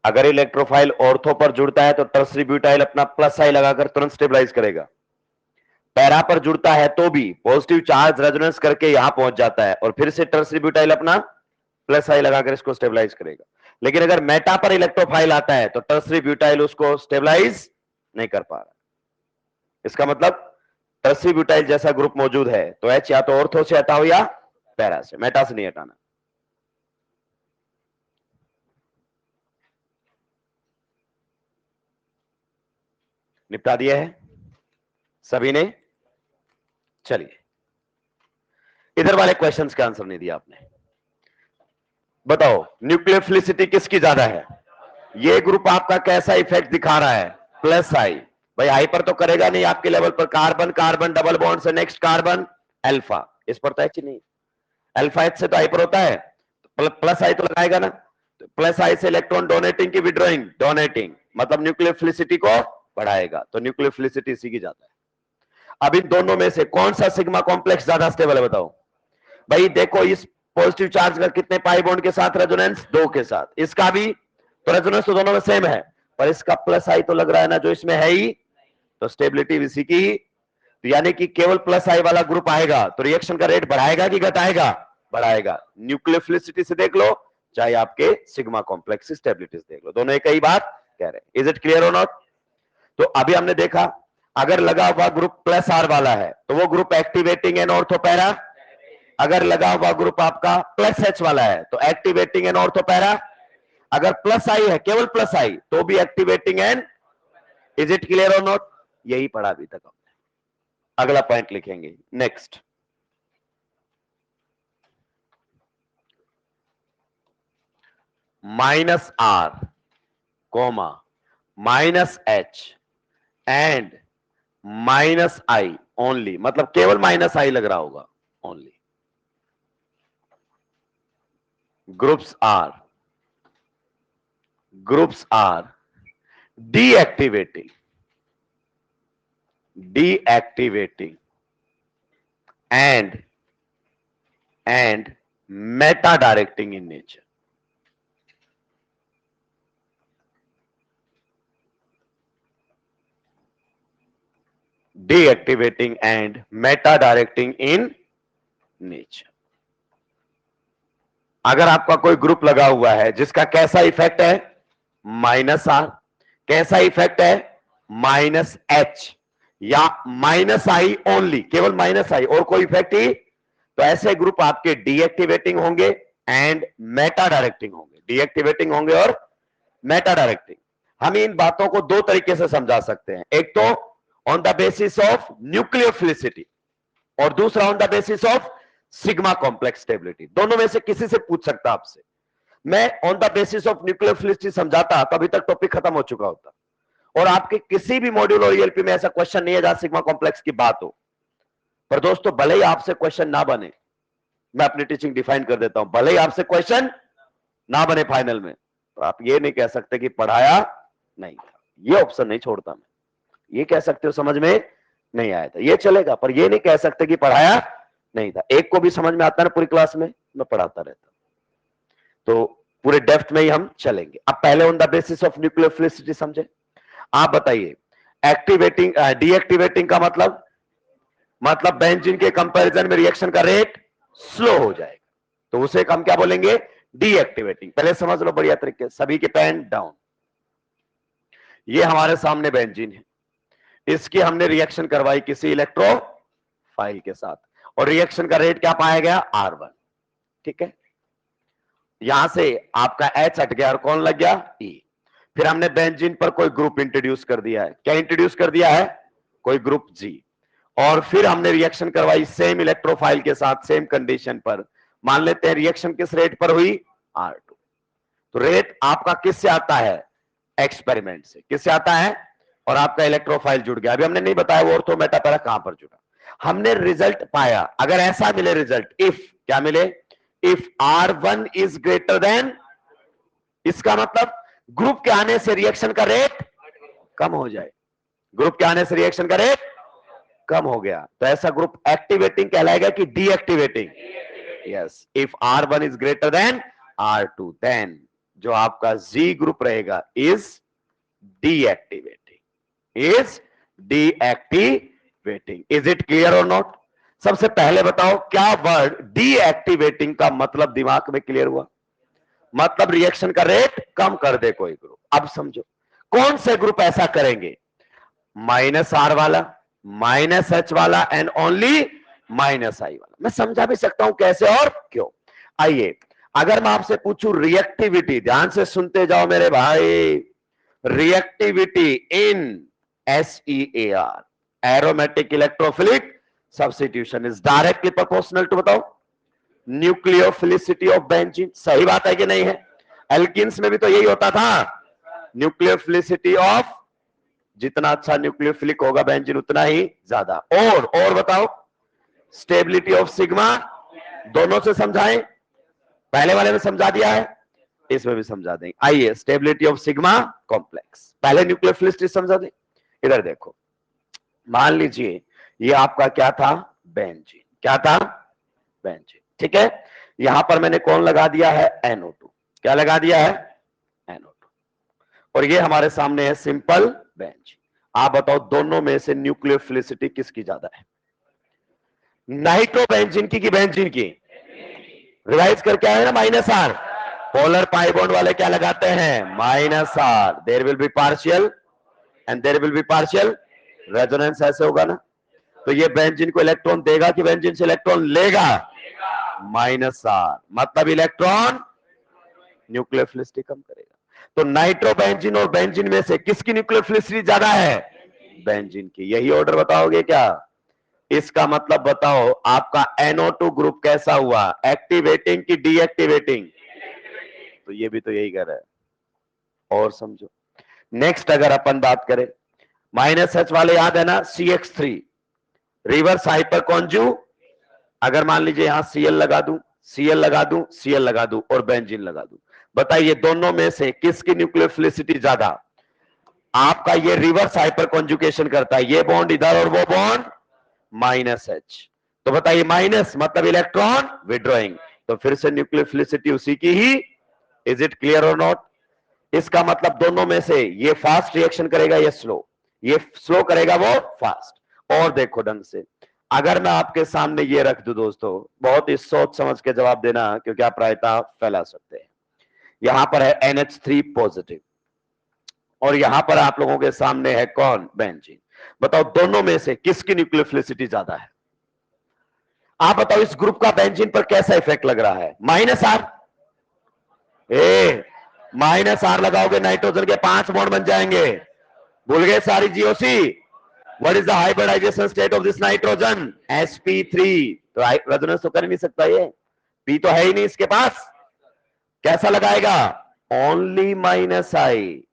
अगर इलेक्ट्रोफाइल ऑर्थो पर जुड़ता है तो टर्सरी ब्यूटाइल अपना प्लस आई लगाकर तुरंत स्टेबलाइज करेगा। पैरा पर जुड़ता है तो भी पॉजिटिव चार्ज रेजोनेंस करके यहां पहुंच जाता है और फिर से टर्सरी ब्यूटाइल अपना प्लस आई लगाकर इसको स्टेबलाइज करेगा। लेकिन अगर मेटा पर इलेक्ट्रोफाइल आता है तो टर्सरी ब्यूटाइल उसको स्टेबलाइज नहीं कर पा रहा। इसका मतलब टर्सरी ब्यूटाइल जैसा ग्रुप मौजूद है तो एच या तो ऑर्थो से हटाओ या पैरा से, मेटा से नहीं हटाना। निपटा दिया है सभी ने। चलिए, इधर वाले क्वेश्चंस का आंसर नहीं दिया आपने। बताओ न्यूक्लियोफिलिसिटी किसकी ज्यादा है? ये ग्रुप आपका कैसा इफेक्ट दिखा रहा है? प्लस आई। भाई हाइपर तो करेगा नहीं आपके लेवल पर, कार्बन कार्बन डबल बॉन्ड से नेक्स्ट कार्बन अल्फा, इस पर तो एच नहीं। अल्फा एच से तो हाइपर होता है, प्लस आई तो लगाएगा ना। तो प्लस आई से इलेक्ट्रॉन डोनेटिंग की विड्रॉइंग, डोनेटिंग मतलब न्यूक्लियोफिलिसिटी को बढ़ाएगा, तो न्यूक्लियोफिलिसिटी इसी की जाता है। अब इन दोनों में से कौन सा सिग्मा कॉम्प्लेक्स ज्यादा स्टेबल है बताओ? भाई देखो, इस पॉजिटिव चार्ज का कितने पाई बॉन्ड के साथ रेजोनेंस? 2 के साथ। इसका भी तो रेजोनेंस तो दोनों में सेम है, पर इसका प्लस आई तो लग रहा है ना जो इसमें है ही, तो स्टेबिलिटी इसी की। तो यानी कि केवल प्लस आई वाला ग्रुप आएगा तो रिएक्शन का रेट बढ़ाएगा कि घटाएगा? बढ़ाएगा। न्यूक्लियोफिलिसिटी से देख लो, चाहे आपके सिग्मा कॉम्प्लेक्स स्टेबिलिटीज देख लो, दोनों एक ही बात कह रहे हैं। इज इट क्लियर और नॉट? तो अभी हमने देखा, अगर लगा हुआ ग्रुप प्लस आर वाला है तो वो ग्रुप एक्टिवेटिंग एंड ऑर्थोपैरा। अगर लगा हुआ ग्रुप आपका प्लस एच वाला है तो एक्टिवेटिंग एंड ऑर्थोपैरा। अगर प्लस आई है, केवल प्लस आई, तो भी activating and. Is it clear और नॉट? यही पढ़ा अभी तक हमने। अगला पॉइंट लिखेंगे next. Minus R comma minus H and minus I only, मतलब केवल माइनस आई लग रहा होगा only. Groups are deactivating and meta directing in nature. Deactivating and meta directing in nature. अगर आपका कोई ग्रुप लगा हुआ है जिसका कैसा इफेक्ट है? Minus R. कैसा इफेक्ट है? Minus H. या माइनस आई ओनली, केवल माइनस आई और कोई इफेक्ट ही, तो ऐसे ग्रुप आपके डीएक्टिवेटिंग होंगे एंड मेटा डायरेक्टिंग होंगे, डीएक्टिवेटिंग होंगे और मेटा डायरेक्टिंग। हम इन बातों को दो तरीके से समझा सकते हैं, एक तो on the basis of nucleophilicity और दूसरा on the basis of sigma complex stability. दोनों में से किसी से पूछ सकता आपसे। मैं on the basis of nucleophilicity समझाता तो अभी तक टॉपिक खत्म हो चुका होता, और आपके किसी भी मॉड्यूल और ईएलपी में ऐसा क्वेश्चन नहीं है जहां सिग्मा कॉम्प्लेक्स की बात हो। पर दोस्तों भले ही आपसे क्वेश्चन ना बने, मैं अपनी टीचिंग डिफाइन कर देता हूं, भले ही आपसे क्वेश्चन ना बने फाइनल में, तो आप ये नहीं कह सकते कि पढ़ाया नहीं था, ये ऑप्शन नहीं छोड़ता मैं। ये कह सकते हो समझ में नहीं आया था, ये चलेगा, पर ये नहीं कह सकते कि पढ़ाया नहीं था। एक को भी समझ में आता है ना पूरी क्लास में, मैं पढ़ाता रहता, तो पूरे डेप्थ में ही हम चलेंगे। अब पहले on the basis of nucleophilicity समझे। आप बताइए, एक्टिवेटिंग डीएक्टिवेटिंग का मतलब बेंजीन के कंपैरिजन में रिएक्शन का रेट स्लो हो जाएगा, तो उसे हम क्या बोलेंगे, डीएक्टिवेटिंग। पहले समझ लो बढ़िया तरीके, सभी के पेन डाउन। ये हमारे सामने बेंजीन है, इसकी हमने रिएक्शन करवाई किसी इलेक्ट्रोफाइल के साथ, और रिएक्शन का रेट क्या पाया गया, R1। ठीक है, यहां से आपका H हट गया और कौन लग गया, E। फिर हमने बेंजीन पर कोई ग्रुप इंट्रोड्यूस कर दिया है, क्या इंट्रोड्यूस कर दिया है, कोई ग्रुप G, और फिर हमने रिएक्शन करवाई सेम इलेक्ट्रोफाइल के साथ सेम कंडीशन पर। मान लेते हैं रिएक्शन किस रेट पर हुई, R2। तो रेट आपका किससे आता है, एक्सपेरिमेंट से। किससे आता है, और आपका इलेक्ट्रोफाइल जुड़ गया। अभी हमने नहीं बताया वो ऑर्थो मेटा पैरा कहां पर जुड़ा, हमने रिजल्ट पाया। अगर ऐसा मिले रिजल्ट, इफ क्या मिले, if R1 is greater then, इसका मतलब ग्रुप के आने से रिएक्शन का रेट कम हो जाए, ग्रुप के आने से रिएक्शन का रेट कम हो गया, तो ऐसा ग्रुप एक्टिवेटिंग कहलाएगा कि deactivating. Yes, if R1 is greater than R2 then जो आपका G ग्रुप रहेगा is deactivating, is deactivating. Is it clear और नॉट? सबसे पहले बताओ, क्या वर्ड डीएक्टिवेटिंग का मतलब दिमाग में क्लियर हुआ? मतलब रिएक्शन का रेट कम कर दे कोई ग्रुप। अब समझो कौन से ग्रुप ऐसा करेंगे, -R वाला, -H वाला एंड ओनली -I वाला। मैं समझा भी सकता हूं कैसे और क्यों। आइए, अगर मैं आपसे पूछूं रिएक्टिविटी, ध्यान से सुनते जाओ मेरे भाई, reactivity in SEAR, aromatic electrophilic substitution, is directly proportional to, बताओ, न्यूक्लियोफिलिसिटी ऑफ बेंजीन। सही बात है कि नहीं है? एल्किन्स में भी तो यही होता था, न्यूक्लियोफिलिसिटी ऑफ, जितना अच्छा न्यूक्लियोफिलिक होगा बेंजीन उतना ही ज्यादा। और बताओ, स्टेबिलिटी ऑफ सिग्मा। दोनों से समझाएं, पहले वाले में समझा दिया है, इसमें भी समझा देंगे। आइए, स्टेबिलिटी ऑफ सिग्मा कॉम्प्लेक्स, पहले न्यूक्लियोफिलिसिटी समझा दें। इधर देखो, मान लीजिए ये आपका क्या था, बेंजीन। क्या था, बेंजीन। ठीक है, यहां पर मैंने कौन लगा दिया है, NO2। क्या लगा दिया है, NO2। और ये हमारे सामने है सिंपल बेंजीन। आप बताओ दोनों में से न्यूक्लियोफिलिसिटी किसकी ज्यादा है, नाइट्रोबेंजीन की बेंजीन की? रिवाइज करके आए ना, -R। पोलर पाई बॉन्ड वाले क्या लगाते हैं, -R। There will be partial and there will be partial resonance, ऐसे होगा ना। तो ये बेंजीन को इलेक्ट्रॉन देगा कि बेंजीन से इलेक्ट्रॉन लेगा, -R। मतलब इलेक्ट्रॉन न्यूक्लियोफिलिसिटी कम करेगा। तो नाइट्रोबेंजीन और बेंजीन में से किसकी न्यूक्लियोफिलिसिटी ज्यादा है, बेंजीन की। यही ऑर्डर बताओगे क्या? इसका मतलब बताओ आपका NO2 ग्रुप कैसा हुआ, एक्टिवेटिंग की डीएक्टिवेटिंग? तो ये भी तो यही कर रहा है। और समझो, नेक्स्ट अगर अपन बात करें, -H वाले याद है ना, CH3 रिवर्स हाइपर कॉन्जू। अगर मान लीजिए यहां Cl लगा दूं, Cl लगा दूं, Cl लगा दूं और बेंजीन लगा दूं, बताइए दोनों में से किसकी न्यूक्लियोफिलिसिटी ज्यादा? आपका ये रिवर्स हाइपर कॉन्जुकेशन करता है, ये बॉन्ड इधर और वो बॉन्ड -H। तो बताइए माइनस मतलब इलेक्ट्रॉन विड्रॉइंग, तो फिर से न्यूक्लियोफिलिसिटी उसी की ही। इज इट क्लियर और नॉट? इसका मतलब दोनों में से ये फास्ट रिएक्शन करेगा, ये स्लो, ये स्लो करेगा, वो फास्ट। और देखो ढंग से, अगर मैं आपके सामने ये रख दूं दोस्तों, बहुत ही सोच समझ के जवाब देना, क्योंकि आप प्रायता फैला सकते हैं। यहां पर है NH3 पॉजिटिव और यहां पर आप लोगों के सामने है कौन, बेंजीन। बताओ दोनों में से किसकी न्यूक्लियोफिलिसिटी ज्यादा है? आप बताओ इस ग्रुप का बेंजीन पर कैसा इफेक्ट लग रहा है? -R। -R लगाओगे नाइट्रोजन के 5 बॉन्ड बन जाएंगे। भूल गए सारी GOC? What is the hybridisation state of this nitrogen? sp3। तो रेजोनेंस तो कर ही नहीं सकता, ये पी तो है ही नहीं इसके पास। कैसा लगाएगा? Only -I,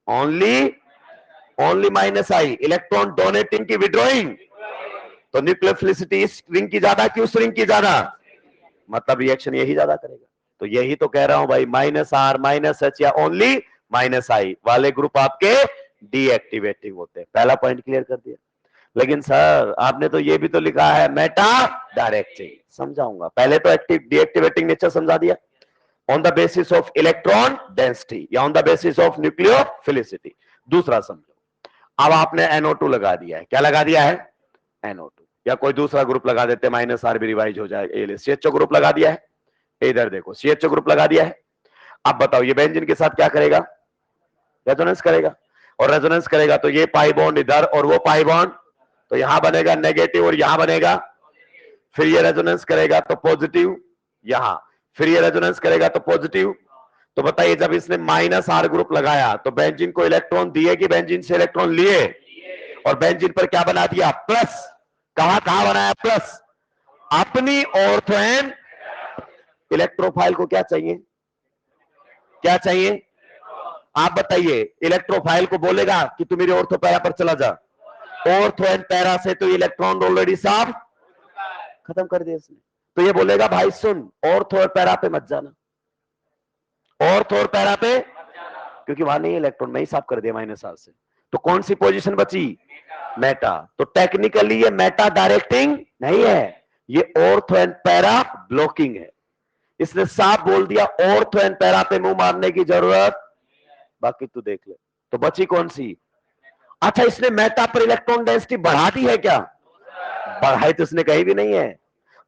only -I। Electron donating की विड्रॉइंग। तो न्यूक्लियोफिलिसिटी इस रिंग की ज्यादा कि उस रिंग की ज्यादा? मतलब रिएक्शन यही ज्यादा करेगा। तो यही तो कह रहा हूं भाई, -R, -H या ओनली -I वाले ग्रुप आपके डीएक्टिवेटिंग होते हैं। पहला पॉइंट क्लियर कर दिया। लेकिन सर आपने तो ये भी तो लिखा है मेटा डायरेक्टिंग। समझाऊंगा, पहले तो एक्टिव डीएक्टिवेटिंग नेचर समझा दिया on the basis of electron density या on the basis of nucleophilicity. दूसरा समझो, अब आपने NO2 लगा दिया है। क्या लगा दिया है? NO2। या कोई दूसरा ग्रुप लगा देते, -R भी रिवाइज हो जाएगा। CHO ग्रुप लगा दिया है। इधर देखो CHO ग्रुप लगा दिया है। अब बताओ ये बेंजीन के साथ क्या करेगा? रेजोनेंस करेगा। और रेजोनेंस करेगा तो ये पाई बॉन्ड इधर और वो पाई बॉन्ड, तो यहां बनेगा नेगेटिव और यहां बनेगा। फिर ये रेजोनेंस करेगा तो पॉजिटिव यहां, फिर ये रेजोनेंस करेगा तो पॉजिटिव। तो बताइए जब इसने -R ग्रुप लगाया तो बेंजीन को इलेक्ट्रॉन दिए कि बेंजीन से इलेक्ट्रॉन लिए? और बेंजीन पर क्या बना दिया? प्लस। कहां बनाया प्लस? अपनी ऑर्थो एंड इलेक्ट्रोफाइल को क्या चाहिए? क्या चाहिए? आप बताइए। इलेक्ट्रोफाइल को बोलेगा कि तू मेरे ऑर्थो पैरा पर चला जा। ऑर्थो एंड पैरा से तो इलेक्ट्रॉन ऑलरेडी साफ खत्म कर दिया इसने। तो ये बोलेगा भाई सुन, ऑर्थो और पैरा पे मत जाना, ऑर्थो और पैरा पे, क्योंकि वहां नहीं इलेक्ट्रॉन, मैं ही साफ कर दिया -R से। तो कौन सी पोजीशन बची? मेटा। तो टेक्निकली ये मेटा डायरेक्टिंग नहीं है, ये ऑर्थो एंड पैरा ब्लॉकिंग है। इसने साफ बोल दिया ऑर्थो एंड पैरा पे मुंह मारने की जरूरत, बाकी तू देख ले। तो बची कौन सी? अच्छा, इसने मेटा पर इलेक्ट्रॉन डेंसिटी बढ़ा दी है क्या? बढ़ाई तो इसने कहीं भी नहीं है।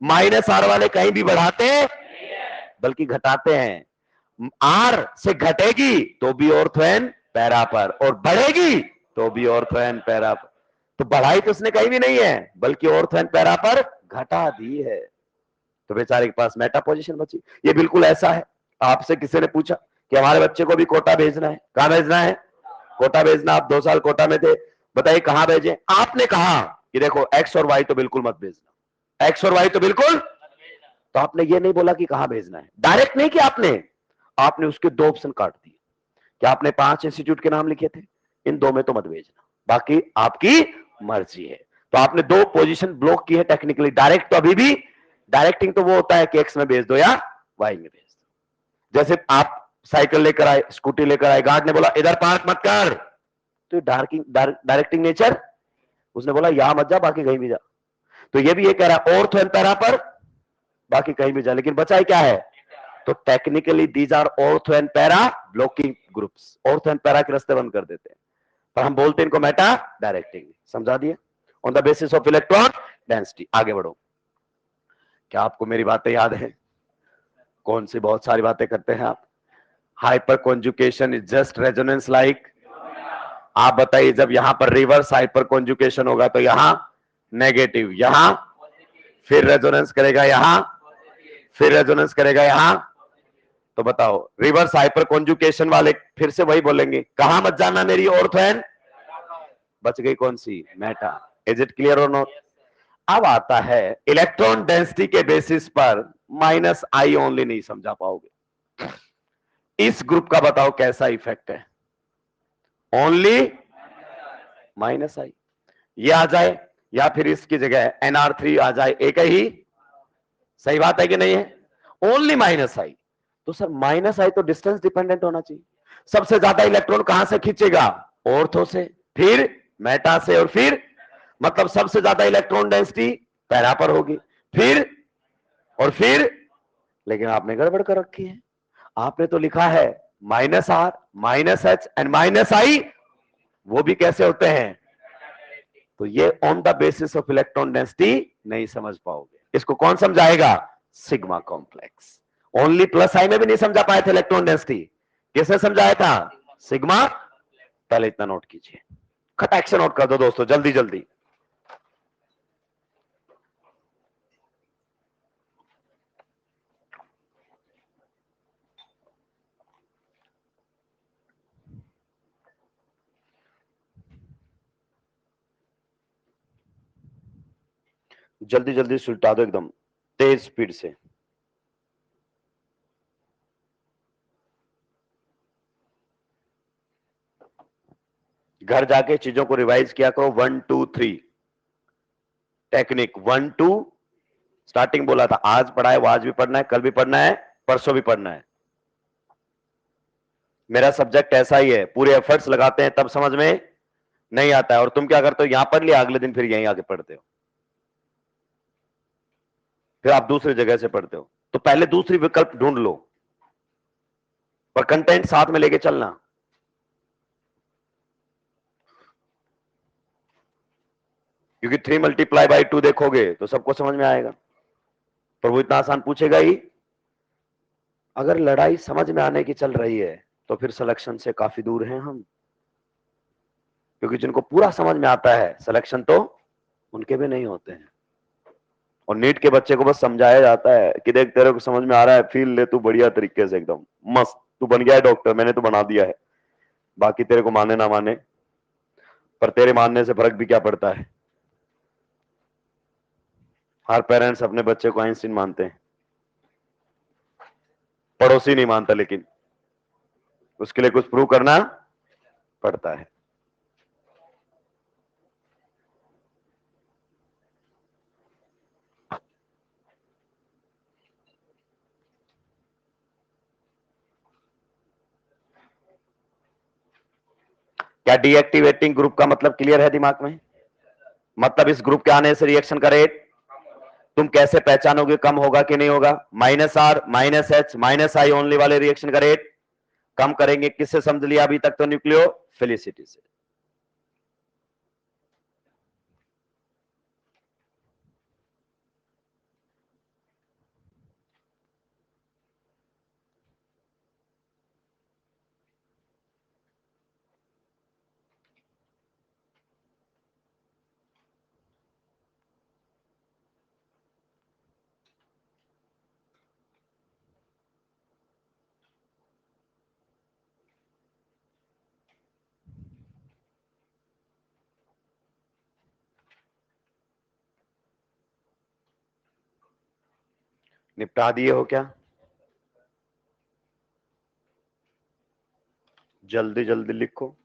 -R वाले कहीं भी बढ़ाते बल्कि घटाते हैं। R से घटेगी तो भी ऑर्थो एंड पैरा पर, और बढ़ेगी तो भी ऑर्थो एंड पैरा पर। तो बढ़ाई तो उसने कहीं भी नहीं है बल्कि ऑर्थो एंड पैरा पर घटा दी है। तो बेचारे के पास मेटा पोजीशन बची। ये बिल्कुल ऐसा है, आपसे किसी ने पूछा कि हमारे बच्चे को भी कोटा भेजना है, कहां भेजना है? कोटा भेजना। आप 2 साल कोटा में थे, बताइए कहां भेजें? आपने कहा कि देखो X और Y तो बिल्कुल मत भेजना, X और Y तो बिल्कुल। तो आपने ये नहीं बोला कि कहां भेजना है, डायरेक्ट नहीं कि आपने उसके 2 ऑप्शन काट दिए कि आपने 5 इंस्टीट्यूट के नाम लिखे थे, इन 2 में तो मत भेजना, बाकी आपकी मर्जी है। तो आपने 2 पोजीशन ब्लॉक की है टेक्निकली। डायरेक्ट तो अभी भी, डायरेक्टिंग तो वो होता है कि X में भेज दो या Y में भेज दो। जैसे आप साइकिल लेकर आए, स्कूटी लेकर आए, गार्ड ने बोला इधर पार्क मत कर, तो डायरेक्टिंग नेचर, उसने बोला यहां मत जा बाकी कहीं भी जा। तो ये भी ये कह रहा है ऑर्थो एंड पैरा पर, बाकी कहीं भी जा, लेकिन बचा क्या है? तो technically these are ortho and para blocking groups. Ortho and para के रास्ते बंद कर देते हैं, पर हम बोलते हैं इनको मेटा डायरेक्टिंग। समझा दिया on the basis of electron density. आगे बढ़ो। क्या आपको मेरी बातें याद है? कौन सी बहुत सारी बातें करते हैं आप। Hyper conjugation is just resonance like. आप बताइए जब यहां पर रिवर्स हाइपर कॉन्जुकेशन होगा तो यहां नेगेटिव, यहां फिर रेजोनेंस करेगा, यहां फिर रेजोनेंस करेगा, यहां। तो बताओ रिवर्स हाइपर कॉन्जुकेशन वाले फिर से वही बोलेंगे, कहां मत जाना मेरी ऑर्थो एंड। बच गई कौन सी? मेटा। इज इट क्लियर और नॉट? अब आता है इलेक्ट्रॉन डेंसिटी के बेसिस पर -I ओनली नहीं समझा पाओगे। इस ग्रुप का बताओ कैसा इफेक्ट है? Only -I। ये आ जाए या फिर इसकी जगह NR3 आ जाए, एक ही। सही बात है कि नहीं है? Only -I। तो सर -I तो डिस्टेंस डिपेंडेंट होना चाहिए। सबसे ज्यादा इलेक्ट्रॉन कहां से खींचेगा? ऑर्थो से, फिर मेटा से, और फिर मतलब सबसे ज्यादा इलेक्ट्रॉन डेंसिटी पैरा पर होगी, फिर और फिर। लेकिन आपने गड़बड़ कर रखी है। आपने तो लिखा है -R, -H एंड -I, वो भी कैसे होते हैं? तो ये on the basis of electron density नहीं समझ पाओगे। इसको कौन समझाएगा? Sigma complex. ओनली +I में भी नहीं समझा पाए थे इलेक्ट्रॉन डेंसिटी, किसने समझाया था? सिग्मा। पहले इतना नोट कीजिए, खटाक से नोट कर दो दोस्तों, जल्दी जल्दी। जल्दी जल्दी सुलटा दो एकदम तेज स्पीड से। घर जाके चीजों को रिवाइज किया करो। 1 2 3 टेक्निक। 1 2 स्टार्टिंग बोला था, आज पढ़ा है, वो आज भी पढ़ना है, कल भी पढ़ना है, परसों भी पढ़ना है। मेरा सब्जेक्ट ऐसा ही है, पूरे एफर्ट्स लगाते हैं तब समझ में नहीं आता है। और तुम क्या करते हो, यहां पढ़ लिया, अगले दिन फिर यहीं आके पढ़ते हो, फिर आप दूसरी जगह से पढ़ते हो। तो पहले दूसरी विकल्प ढूंढ लो, पर कंटेंट साथ में लेके चलना। क्योंकि 3 × 2 देखोगे तो सबको समझ में आएगा, पर वो इतना आसान पूछेगा ही। अगर लड़ाई समझ में आने की चल रही है तो फिर सिलेक्शन से काफी दूर हैं हम। क्योंकि जिनको पूरा समझ में आता है, सिलेक्शन तो उनके भी नहीं होते हैं। और नीट के बच्चे को बस समझाया जाता है कि देख तेरे को समझ में आ रहा है, फील ले तू बढ़िया तरीके से, एकदम मस्त, तू बन गया है डॉक्टर, मैंने तो बना दिया है, बाकी तेरे को माने ना माने, पर तेरे मानने से फर्क भी क्या पड़ता है। हर पेरेंट्स अपने बच्चे को आइंस्टीन मानते हैं, पड़ोसी नहीं मानता, लेकिन उसके लिए कुछ प्रूव करना पड़ता है। क्या डीएक्टिवेटिंग ग्रुप का मतलब क्लियर है दिमाग में? मतलब इस ग्रुप के आने से रिएक्शन का रेट तुम कैसे पहचानोगे, कम होगा कि नहीं होगा? -R -H -I ओनली वाले रिएक्शन का रेट कम करेंगे। किससे समझ लिया अभी तक? तो न्यूक्लियोफिलिसिटी से। निपटा दिए हो क्या? जल्दी जल्दी लिखो।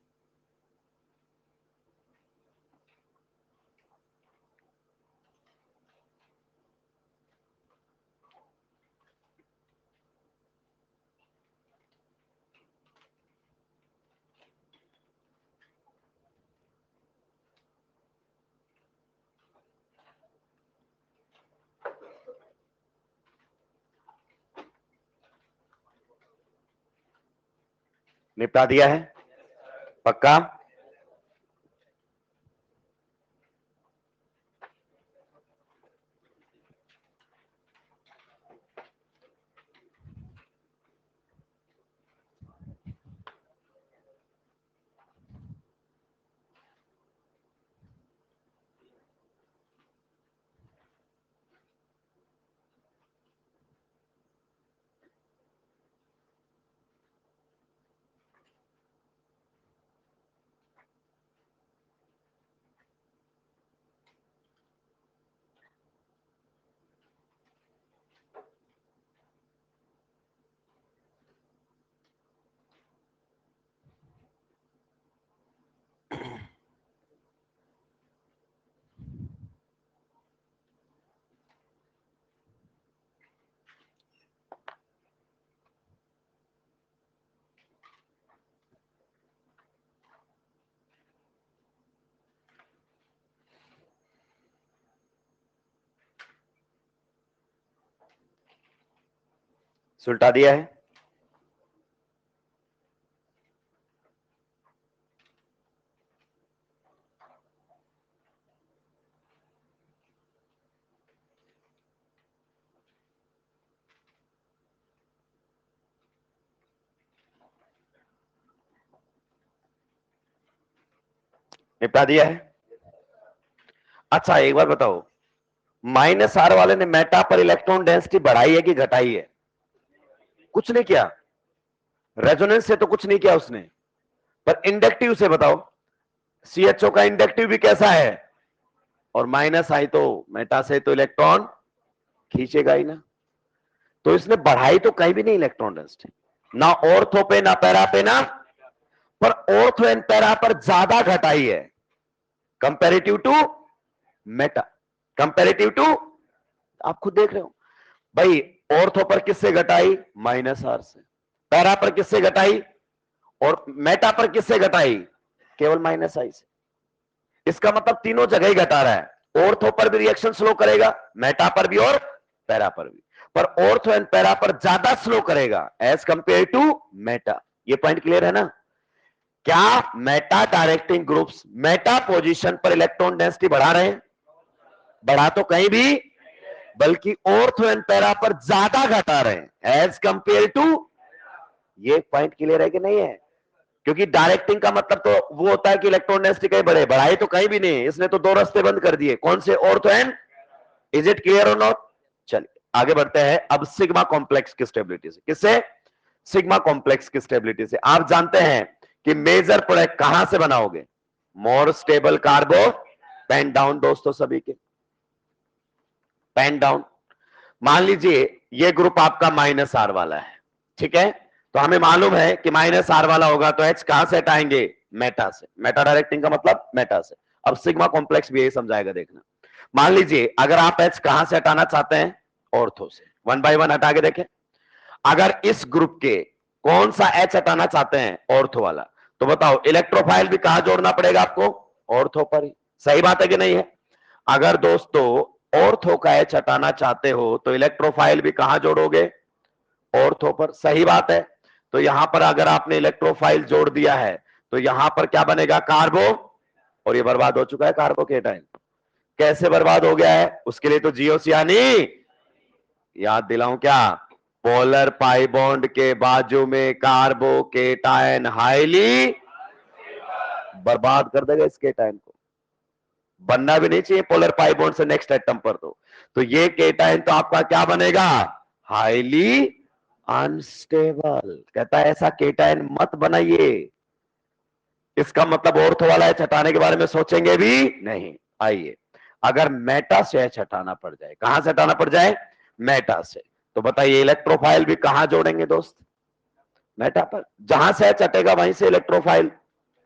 निपटा दिया है पक्का? सुलटा दिया है? निपटा दिया है। अच्छा एक बार बताओ, -R वाले ने मेटा पर इलेक्ट्रॉन डेंसिटी बढ़ाई है कि घटाई है? कुछ नहीं किया। रेजोनेंस से तो कुछ नहीं किया उसने, पर इंडक्टिव से बताओ। CHO का इंडक्टिव भी कैसा है? और माइनस आई तो मेटा से तो इलेक्ट्रॉन खींचेगा ही ना, तो इसने बढ़ाई तो कहीं भी नहीं इलेक्ट्रॉन डेंसिटी, ना ऑर्थो पे ना पैरा पे ना, पर ऑर्थो एंड पैरा पर ज्यादा घटाई है comparative to meta, comparative to, आप खुद देख रहे हो भाई, ऑर्थो पर किससे घटाई, माइनस आर से, पैरा पर किससे घटाई और मेटा पर किससे घटाई, केवल माइनस आई से। इसका मतलब तीनों जगह ही घटा रहा है, ऑर्थो पर भी रिएक्शन स्लो करेगा, मेटा पर भी और पैरा पर भी, पर ऑर्थो एंड पैरा पर ज्यादा स्लो करेगा एज कंपेयर टू मेटा। ये पॉइंट क्लियर है ना? क्या Meta directing groups Meta position पर इलेक्ट्रॉन डेंसिटी बढ़ा रहे हैं? बढ़ा तो कहीं भी, बल्कि ऑर्थो एंड पैरा पर ज्यादा घटा रहे हैं एज कंपेयर टू। ये पॉइंट क्लियर है कि नहीं है? क्योंकि डायरेक्टिंग का मतलब तो वो होता है कि इलेक्ट्रॉन डेंसिटी कहीं बढ़े, बढ़ाई तो कहीं भी नहीं, इसने तो दो रास्ते बंद कर दिए, कौन से, ortho and. Is it clear और नॉट? चलिए आगे बढ़ते हैं अब सिग्मा कॉम्प्लेक्स की स्टेबिलिटी से। किससे? सिग्मा कॉम्प्लेक्स की स्टेबिलिटी से। आप जानते हैं कि मेजर प्रोडक्ट कहां से बनाओगे? मोर स्टेबल कार्बो पेन डाउन, दोस्तों सभी के पेन डाउन। मान लीजिए ये ग्रुप आपका माइनस आर वाला है, ठीक है, तो हमें मालूम है कि माइनस आर वाला होगा तो एच कहां से हटाएंगे? मेटा से। मेटा डायरेक्टिंग का मतलब मेटा से। अब सिग्मा कॉम्प्लेक्स भी यही समझाएगा, देखना। मान लीजिए अगर आप एच कहां से हटाना चाहते हैं? ऑर्थो से। वन बाय वन हटा के देखें। अगर इस ग्रुप के कौन सा एच हटाना चाहते हैं? ऑर्थो वाला। तो बताओ इलेक्ट्रोफाइल भी कहां जोड़ना पड़ेगा आपको? ऑर्थो पर ही। सही बात है कि नहीं है? अगर दोस्तों ऑर्थो का एच हटाना चाहते हो तो इलेक्ट्रोफाइल भी कहां जोड़ोगे? ऑर्थो पर। सही बात है। तो यहां पर अगर आपने इलेक्ट्रोफाइल जोड़ दिया है तो यहां पर क्या बनेगा? कार्बो, और ये बर्बाद हो चुका है कार्बोकेटाइन। कैसे बर्बाद हो गया है? उसके लिए तो जियोसियानी याद दिलाऊं क्या? पोलर पाई बॉन्ड के बाजू में कार्बोकेटाइन हाईली बर्बाद कर देगा इस केटाइन को, बनना भी नहीं चाहिए पोलर पाई बॉन्ड से नेक्स्ट एटम पर। तो ये केटाइन तो आपका क्या बनेगा? Highly unstable. कहता है ऐसा केटाइन मत बनाइए। इसका मतलब ऑर्थो वाला एच हटाने के बारे में सोचेंगे भी नहीं। आइए अगर मेटा से एच हटाना पड़ जाए, कहां से हटाना पड़ जाए? मेटा से, तो बताइए इलेक्ट्रोफाइल भी कहां जोड़ेंगे दोस्त? मेटा पर। जहां से एच हटेगा वहीं से इलेक्ट्रोफाइल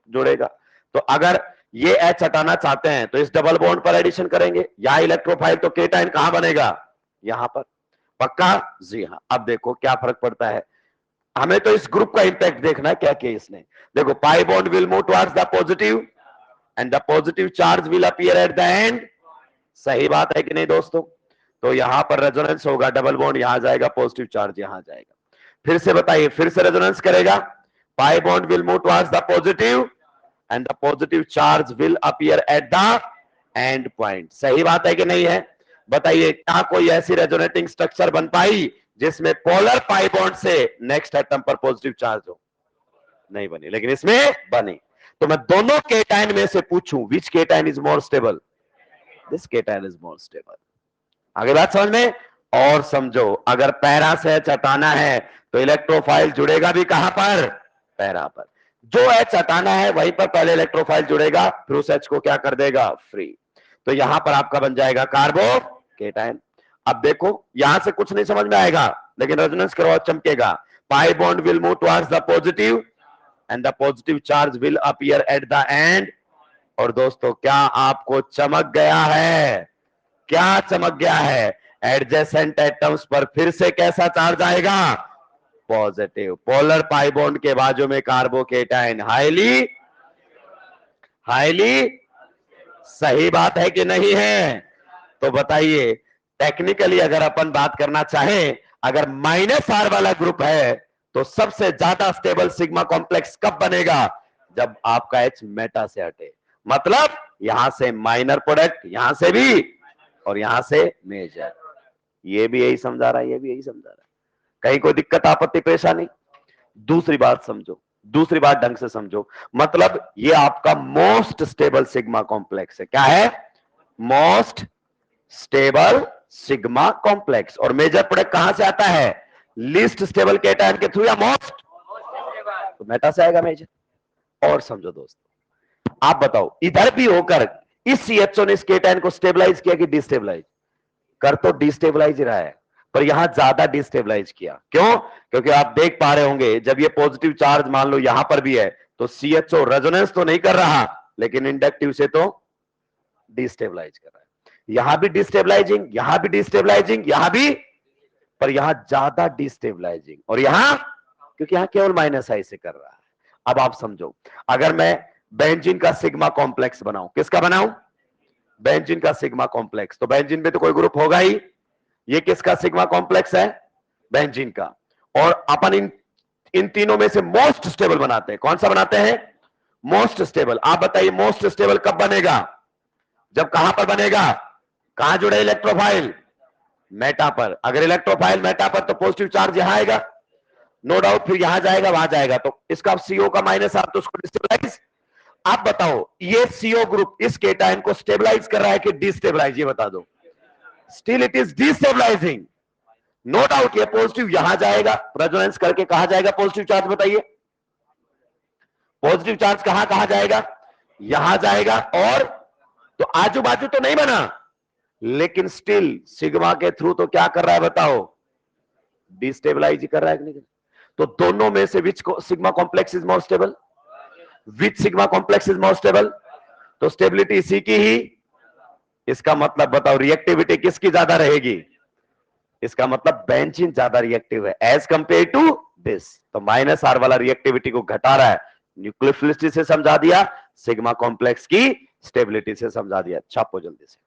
जुड़ेगा। तो अगर ये एच हटाना चाहते हैं तो इस डबल बॉन्ड पर एडिशन करेंगे, यहां इलेक्ट्रोफाइल, तो केटाइन कहां बनेगा? यहां पर। पक्का? जी हां। अब देखो क्या फर्क पड़ता है, हमें तो इस ग्रुप का इंपैक्ट देखना है क्या किया इसने। देखो पाई bond will move towards the positive end the positive charge will appear at the and. सही बात है कि नहीं दोस्तों? तो यहां पर रेजोनेंस होगा, डबल बॉन्ड यहां जाएगा, पॉजिटिव चार्ज यहां जाएगा। फिर से बताइए, फिर से रेजोनेंस करेगा, पाई bond will move towards the positive end the positive charge will appear at the and point. सही बात है कि नहीं है? बताइए क्या कोई ऐसी रेजोनेटिंग स्ट्रक्चर बन पाई जिसमें पोलर पाई बॉन्ड से नेक्स्ट एटम पर पॉजिटिव चार्ज हो? नहीं बनी, लेकिन इसमें बनी। तो मैं दोनों केटाइन में से पूछूं which cation is more stable? This cation is more stable. आगे बात समझ में? और समझो अगर पैरा से एच हटाना है तो इलेक्ट्रोफाइल जुड़ेगा भी कहां पर? पैरा पर। जो एच हटाना है वहीं पर पहले इलेक्ट्रोफाइल जुड़ेगा, फिर उस एच को क्या कर देगा? फ्री। तो यहां पर आपका बन जाएगा कार्बोकेटाइन। अब देखो यहां से कुछ नहीं समझ में आएगा, लेकिन रेजोनेंस करवाओ चमकेगा। Pi bond will move towards the positive end the positive charge will appear at the end. और दोस्तों क्या आपको चमक गया है? क्या चमक गया है? एडजेसेंट एटम्स पर फिर से कैसा चार्ज आएगा? पॉजिटिव। पोलर पाई बॉन्ड के बाजू में कार्बोकेटाइन हाईली हाईली। सही बात है कि नहीं है? तो बताइए टेक्निकली अगर अपन बात करना चाहें, अगर माइनस आर वाला ग्रुप है तो सबसे ज्यादा स्टेबल सिग्मा कॉम्प्लेक्स कब बनेगा? जब आपका एच मेटा से हटे। मतलब यहां से माइनर प्रोडक्ट, यहां से भी और यहां से मेजर। ये भी यही समझा रहा है, ये भी यही समझा रहा है। कहीं कोई दिक्कत आपत्ति परेशानी? दूसरी बात समझो, दूसरी बात ढंग से समझो। मतलब ये आपका मोस्ट स्टेबल सिग्मा कॉम्प्लेक्स है। क्या है? Most stable sigma complex. और मेजर प्रोडक्ट कहां से आता है? लीस्ट स्टेबल केटायन के थ्रू या मोस्ट? तो मेटा से आएगा मेजर। और समझो दोस्तों, आप बताओ इधर भी होकर इस CHO ने इस केटायन को स्टेबलाइज किया कि डिस्टेबलाइज? कर तो डिस्टेबलाइज ही रहा है, पर यहां ज्यादा डिस्टेबलाइज किया। क्यों? क्योंकि आप देख पा रहे होंगे जब ये पॉजिटिव चार्ज मान लो यहां पर भी है, तो CHO रेजोनेंस तो नहीं कर रहा, लेकिन इंडक्टिव से तो डिस्टेबलाइज कर रहा है। यहां भी डिस्टेबलाइजिंग, यहां भी डिस्टेबलाइजिंग, यहां भी, पर यहां ज्यादा डिस्टेबलाइजिंग, और यहां क्योंकि यहां केवल माइनस आई से कर रहा है। अब आप समझो, अगर मैं बेंजीन का सिग्मा कॉम्प्लेक्स बनाऊं, किसका बनाऊं? बेंजीन का सिग्मा कॉम्प्लेक्स, तो बेंजीन में तो कोई ग्रुप होगा ही। ये किसका सिग्मा कॉम्प्लेक्स है? बेंजीन का। और अपन इन इन तीनों में से मोस्ट स्टेबल बनाते हैं। कौन सा बनाते हैं? Most stable. आप बताइए मोस्ट स्टेबल कब बनेगा? जब कहां पर बनेगा? कहां जुड़े इलेक्ट्रोफाइल? मेटा पर। अगर इलेक्ट्रोफाइल मेटा पर, तो पॉजिटिव चार्ज यहां आएगा, नो डाउट, फिर यहां जाएगा, वहां जाएगा, तो इसका CO का माइनस आप तो उसको डिस्टेबलाइज। आप बताओ ये CO ग्रुप इस केटायन को स्टेबलाइज कर रहा है कि डिस्टेबलाइज? ये बता दो। Still it is destabilising, no doubt. ये पॉजिटिव यहां जाएगा, रेजोनेंस करके कहां जाएगा पॉजिटिव चार्ज? बताइए, पॉजिटिव चार्ज कहां कहां जाएगा? यहां जाएगा, और तो आजू बाजू तो नहीं बना, लेकिन स्टिल सिग्मा के थ्रू तो क्या कर रहा है बताओ? डिस्टेबलाइज कर रहा है कि नहीं? तो दोनों में से which sigma complex is more stable? Which sigma complex is more stable? तो स्टेबिलिटी इसी की ही। इसका मतलब बताओ रिएक्टिविटी किसकी ज्यादा रहेगी? इसका मतलब बेंजीन ज्यादा रिएक्टिव है एज कंपेयर टू दिस। तो -R वाला रिएक्टिविटी को घटा रहा है। न्यूक्लियोफिलिसिटी से समझा दिया, सिग्मा कॉम्प्लेक्स की स्टेबिलिटी से समझा दिया। छापो जल्दी से।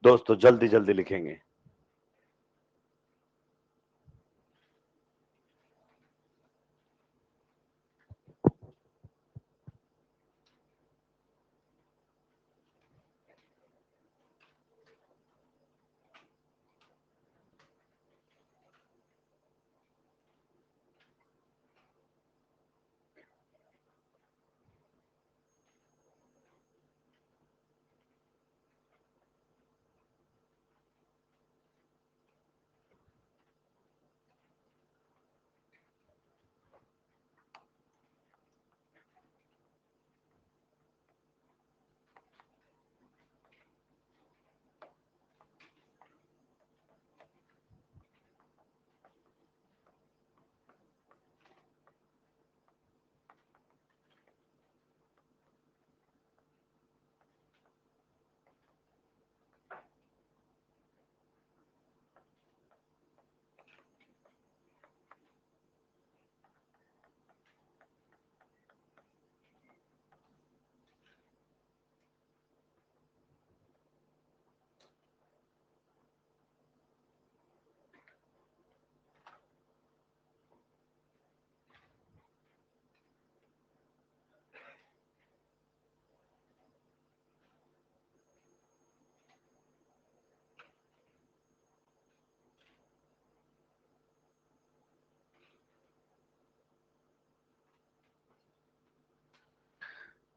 दोस्तों जल्दी जल्दी लिखेंगे।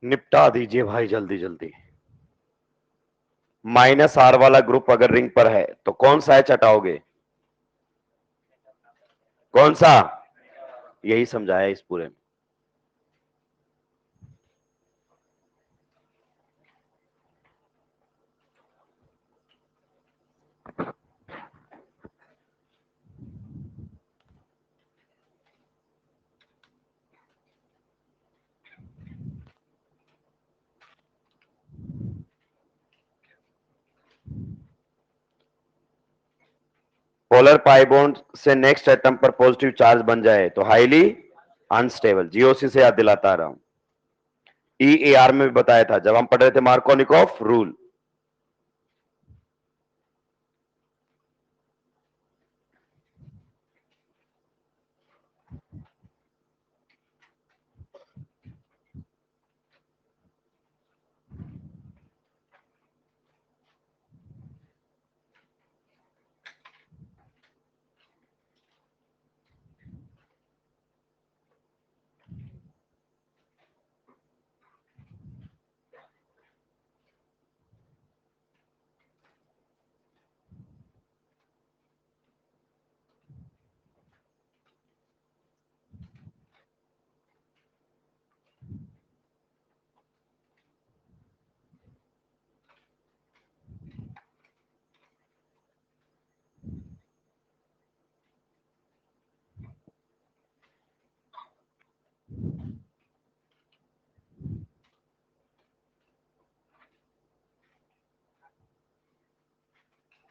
निपटा दीजिए भाई जल्दी जल्दी। -R वाला ग्रुप अगर रिंग पर है तो कौन सा H हटाओगे? कौन सा? यही समझाया इस पूरे में। पोलर पाई बॉन्ड से नेक्स्ट एटम पर पॉजिटिव चार्ज बन जाए तो हाईली अनस्टेबल। GOC से याद दिलाता रहा हूं, EAR में भी बताया था जब हम पढ़ रहे थे मार्कोनिकॉफ रूल।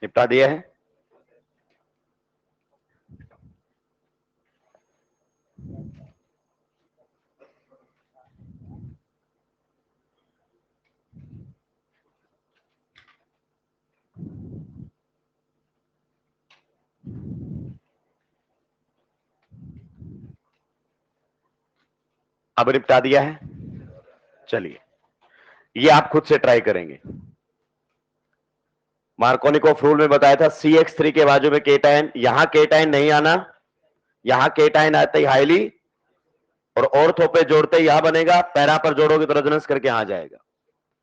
निपटा दिया है। अब निपटा दिया है। चलिए ये आप खुद से ट्राई करेंगे। मार्कोनिकोव रूल में बताया था CH3 के बाजू में केटायन, यहां केटायन नहीं आना, यहां केटायन आते ही हाईली, और ऑर्थो पे जोड़ते ही यहां बनेगा, पैरा पर जोड़ोगे तो रेजोनेंस करके यहां जाएगा।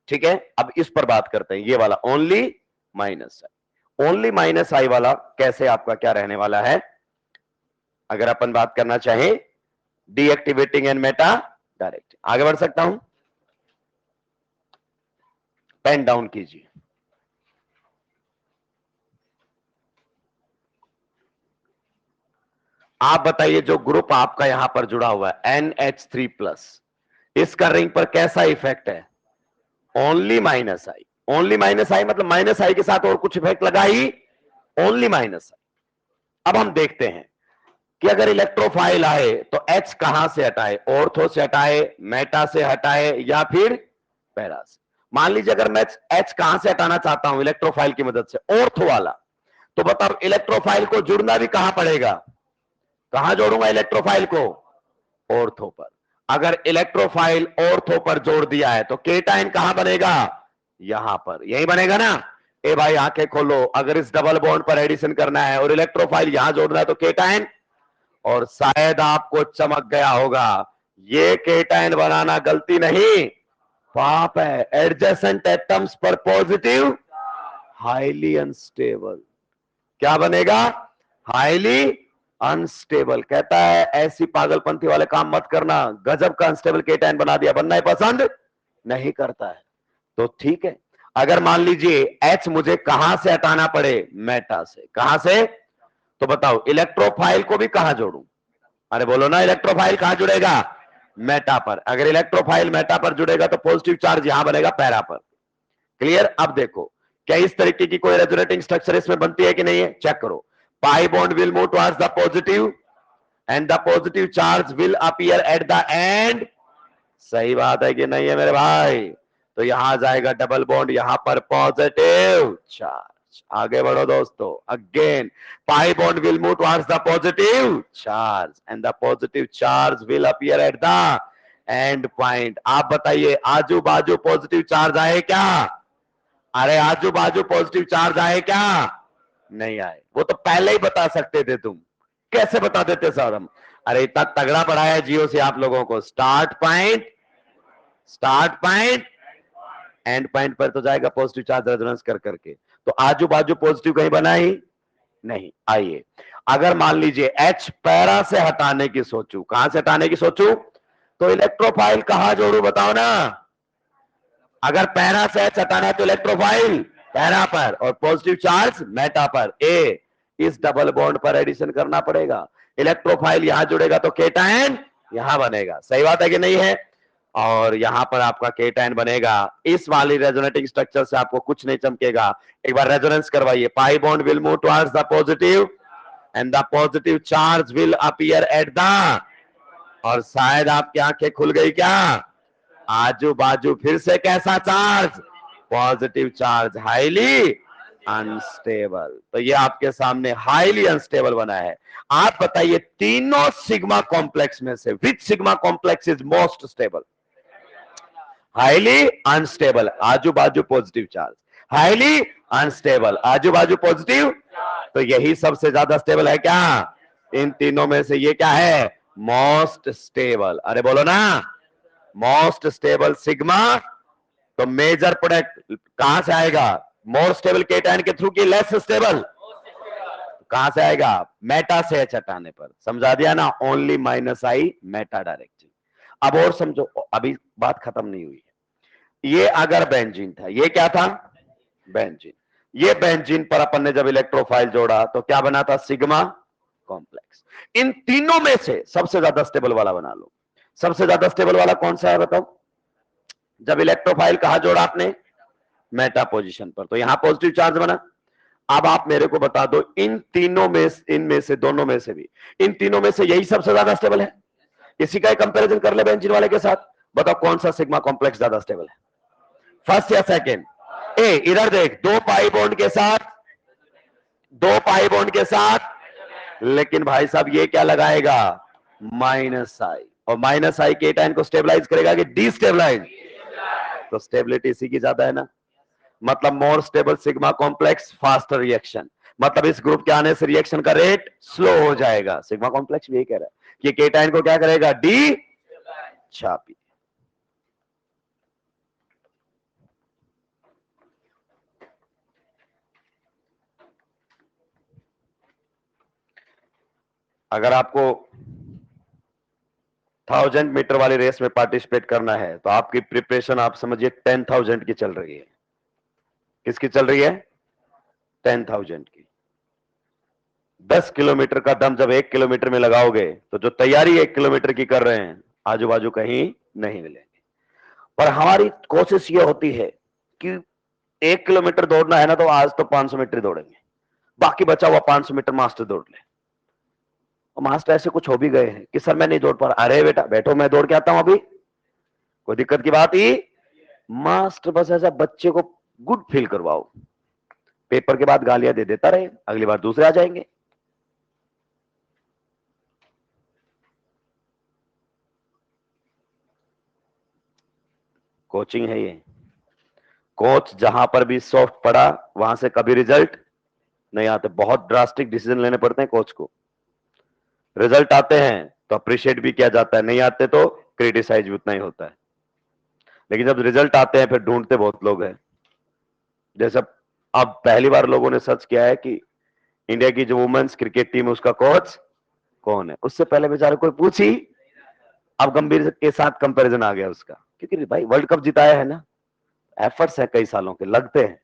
ठीक है, अब इस पर बात करते हैं, ये वाला only minus I. Only minus आई वाला कैसे आपका क्या रहने वाला है, अगर अपन बात करना चाहें डीएक्टिवेटिंग एंड मेटा डायरेक्ट। आगे बढ़ सकता हूं, पेन डाउन कीजिए। आप बताइए जो ग्रुप आपका यहां पर जुड़ा हुआ है NH3+, इसका रिंग पर कैसा इफेक्ट है, only minus I. Only minus आई मतलब माइनस आई के साथ और कुछ इफेक्ट लगा ही, ओनली माइनस आई। अब हम देखते हैं कि अगर इलेक्ट्रोफाइल आए तो H कहां से हटाए, ऑर्थो से हटाए, मेटा से हटाए, या फिर पैरा से। मान लीजिए अगर मैं H कहां से हटाना चाहता हूं इलेक्ट्रोफाइल की मदद से, ऑर्थो वाला, तो बताओ इलेक्ट्रोफाइल को जुड़ना भी कहां पड़ेगा, कहां जोड़ूंगा इलेक्ट्रोफाइल को, ऑर्थो पर। अगर इलेक्ट्रोफाइल ऑर्थो पर जोड़ दिया है तो केटाइन कहां बनेगा, यहां पर, यही बनेगा ना। ए भाई आंखें खोलो, अगर इस डबल बॉन्ड पर एडिशन करना है और इलेक्ट्रोफाइल यहां जोड़ना है तो केटाइन, और शायद आपको चमक गया होगा, ये केटाइन बनाना गलती नहीं पाप है। एडजेसेंट एटम्स पर पॉजिटिव, हाईली अनस्टेबल। क्या बनेगा, हाईली अनस्टेबल। कहता है ऐसी पागलपंथी वाले काम मत करना, गजब का अनस्टेबल केटाइन बना दिया, बनना ही पसंद नहीं करता है। तो ठीक है, अगर मान लीजिए H मुझे कहां से हटाना पड़े, मेटा से। कहां से, तो बताओ इलेक्ट्रोफाइल को भी कहां जोड़ूं, अरे बोलो ना, इलेक्ट्रोफाइल कहां जुड़ेगा, मेटा पर। अगर इलेक्ट्रोफाइल मेटा पर जुड़ेगा तो पॉजिटिव चार्ज यहां बनेगा पैरा पर। क्लियर। अब देखो क्या इस तरीके की कोई रेजोनेटिंग स्ट्रक्चर इसमें बनती है कि नहीं है, चेक करो। पाई bond will move towards the positive end the positive charge will appear at the and. सही बात है कि नहीं है मेरे भाई, तो यहां जाएगा डबल बॉन्ड, यहां पर पॉजिटिव चार्ज। आगे बढ़ो दोस्तों, again pi bond will move towards the positive charge and the positive charge will appear at the and point. आप बताइए आजू बाजू पॉजिटिव चार्ज आए क्या, अरे आजू बाजू पॉजिटिव चार्ज आए क्या, नहीं आए। वो तो पहले ही बता सकते थे तुम, कैसे बता देते सर हम, अरे इतना तगड़ा पढ़ाया जियो से आप लोगों को। Start point, start point, and point पर तो जाएगा पॉजिटिव चार्ज रेजोनेंस कर करके, तो आजू बाजू पॉजिटिव कहीं बना ही नहीं। आइए अगर मान लीजिए H पैरा से हटाने की सोचू, कहां से हटाने की सोचू, तो इलेक्ट्रोफाइल कहां जोड़ू बताओ ना। अगर पैरा से H हटाना है तो इलेक्ट्रोफाइल पैरा पर और पॉजिटिव चार्ज मेटा पर। ए इस डबल बॉन्ड पर एडिशन करना पड़ेगा, इलेक्ट्रोफाइल यहां जुड़ेगा तो केटायन यहां बनेगा। सही बात है कि नहीं है, और यहां पर आपका केटायन बनेगा। इस वाली रेजोनेटिंग स्ट्रक्चर से आपको कुछ नहीं चमकेगा। एक बार रेजोनेंस करवाइए, पाई bond will move towards the positive end the positive charge will appear at the, और शायद आपकी आंखें खुल गई क्या, आजू बाजू फिर से कैसा charge, positive charge, highly unstable. तो ये आपके सामने हाईली अनस्टेबल बना है। आप बताइए तीनों सिग्मा कॉम्प्लेक्स में से which sigma complex is most stable, highly unstable, आजू बाजू पॉजिटिव चार्ज, हाईली अनस्टेबल, आजू बाजू पॉजिटिव, तो यही सबसे ज्यादा स्टेबल है क्या, इन तीनों में से ये क्या है, मोस्ट स्टेबल। अरे बोलो ना, मोस्ट स्टेबल सिग्मा। तो मेजर प्रोडक्ट कहां से आएगा, मोर स्टेबल केटायन के थ्रू की लेस स्टेबल, कहां से आएगा, मेटा से H हटाने पर। समझा दिया ना, ओनली माइनस आई मेटा डायरेक्टली। अब और समझो, अभी बात खत्म नहीं हुई है। ये अगर बेंजीन था, ये क्या था, बेंजीन, ये बेंजीन पर अपन ने जब इलेक्ट्रोफाइल जोड़ा तो क्या बना था, सिग्मा कॉम्प्लेक्स। इन तीनों में से सबसे ज्यादा स्टेबल वाला बना लो। सबसे ज्यादा स्टेबल वाला कौन सा है बताओ, जब इलेक्ट्रोफाइल कहां जोड़ा आपने, मेटा पोजीशन पर, तो यहां पॉजिटिव चार्ज बना। अब आप मेरे को बता दो, इन तीनों में, इनमें से, दोनों में से भी, इन तीनों में से यही सबसे ज्यादा स्टेबल है? इसी का कंपैरिजन कर ले बेंजीन वाले के साथ, बताओ कौन सा सिग्मा कॉम्प्लेक्स ज्यादा स्टेबल है, फर्स्ट या सेकेंड? ए इधर देख, दो पाई बॉन्ड के साथ, दो पाई बॉन्ड के साथ, लेकिन भाई साहब ये क्या लगाएगा, माइनस आई, और माइनस आई केटायन को स्टेबलाइज करेगा कि डिस्टेबलाइज? तो स्टेबिलिटी इसी की ज्यादा है ना, मतलब more stable sigma complex faster reaction, मतलब इस ग्रुप के आने से रिएक्शन का रेट स्लो हो जाएगा। सिग्मा कॉम्प्लेक्स भी यही कह रहा है कि केटायन को क्या करेगा, डी छापी। अगर आपको 1000 मीटर वाली रेस में पार्टिसिपेट करना है तो आपकी प्रिपरेशन आप समझिए 10,000 की चल रही है। किसकी चल रही है? 10,000 की। 10 किलोमीटर का दम जब 1 किलोमीटर में लगाओगे तो जो तैयारी 1 किलोमीटर की कर रहे हैं आजू बाजू कहीं नहीं मिलेंगे। पर हमारी कोशिश ये होती है कि 1 किलोमीटर दौड़ना है ना, तो आज तो 500 मीटर दौड़ेंगे, बाकी बचा हुआ 500 मीटर मास्टर दौड़ ले। और मास्टर ऐसे कुछ हो भी गए हैं कि सर मैं नहीं दौड़ पा रहा, अरे बेटा बैठो मैं दौड़ के आता हूं अभी, कोई दिक्कत की बात ही? मास्टर बस ऐसा बच्चे को गुड फील करवाओ, पेपर के बाद गालियां दे देता रहे, अगली बार दूसरे आ जाएंगे। कोचिंग है ये। कोच जहां पर भी सॉफ्ट पड़ा वहां से कभी रिजल्ट नहीं आते, बहुत ड्रास्टिक डिसीजन लेने पड़ते हैं कोच को। रिजल्ट आते हैं तो अप्रिशिएट भी किया जाता है, नहीं आते तो क्रिटिसाइज भी उतना ही होता है। लेकिन जब रिजल्ट आते हैं फिर ढूंढते बहुत लोग हैं। जैसे अब पहली बार लोगों ने सर्च किया है कि इंडिया की जो वुमेन्स क्रिकेट टीम है उसका कोच कौन है, उससे पहले बेचारे कोई पूछी, अब गंभीर के साथ कंपैरिजन आ गया उसका, क्योंकि भाई वर्ल्ड कप जिताया है ना, एफर्ट्स है कई सालों के, लगते हैं।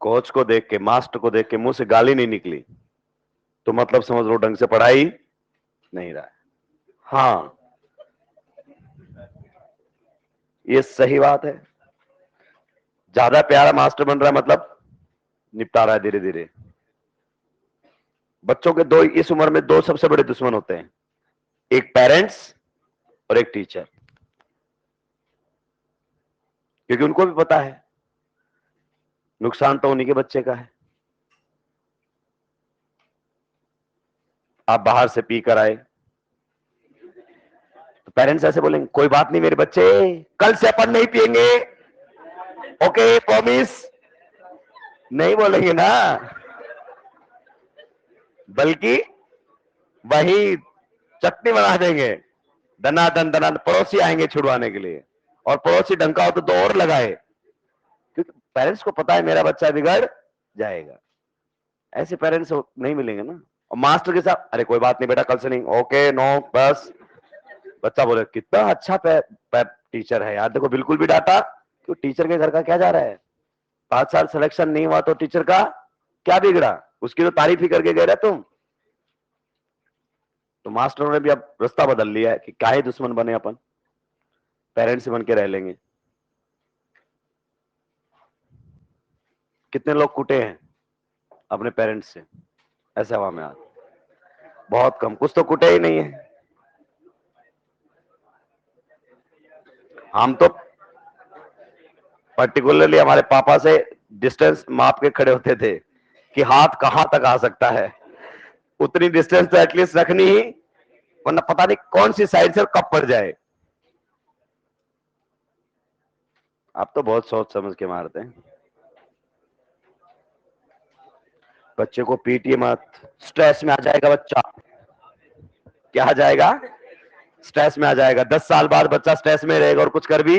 कोच को देख के, मास्टर को देख के मुंह से गाली नहीं निकली तो मतलब समझ लो ढंग से पढ़ाई नहीं रहा है। हाँ, ये सही बात है। ज्यादा प्यारा मास्टर बन रहा है मतलब निपटा रहा है धीरे धीरे। बच्चों के दो, इस उम्र में दो सबसे बड़े दुश्मन होते हैं, एक पेरेंट्स और एक टीचर, क्योंकि उनको भी पता है नुकसान तो उन्हीं के बच्चे का है। आप बाहर से पी कर आए तो पेरेंट्स ऐसे बोलेंगे कोई बात नहीं मेरे बच्चे, कल से अपन नहीं पिएंगे, ओके प्रॉमिस, नहीं बोलेंगे ना, बल्कि वही चटनी बना देंगे, दनादन दनादन पड़ोसी आएंगे छुड़वाने के लिए, और पड़ोसी डंका हो तो दो और लगाए, क्योंकि पेरेंट्स को पता है मेरा बच्चा बिगड़ जाएगा। ऐसे पेरेंट्स नहीं मिलेंगे ना। और मास्टर के साथ अरे कोई बात नहीं बेटा कल से नहीं, ओके नो बस, बच्चा बोले कितना अच्छा टीचर है यार, देखो बिल्कुल भी डांटा, क्यों टीचर के घर का क्या जा रहा है, 5 साल सिलेक्शन नहीं हुआ तो टीचर का क्या बिगड़ा, उसकी तो तारीफ ही करके गए रहे तुम। तो मास्टरों ने भी अब रास्ता बदल लिया है कि काहे दुश्मन बने, अपन पेरेंट्स से बन के रह लेंगे। कितने लोग कुटे हैं अपने पेरेंट्स से ऐसे हवा में आज? बहुत कम, कुछ तो कुटे ही नहीं है। हम तो पर्टिकुलरली हमारे पापा से डिस्टेंस माप के खड़े होते थे कि हाथ कहां तक आ सकता है, उतनी डिस्टेंस तो एटलीस्ट रखनी ही, वरना पता नहीं कौन सी साइड से कब पड़ जाए। आप तो बहुत सोच समझ के मारते हैं। बच्चे को पीटिए मत, स्ट्रेस में आ जाएगा बच्चा। क्या आ जाएगा? स्ट्रेस में आ जाएगा। 10 साल बाद बच्चा स्ट्रेस में रहेगा और कुछ कर भी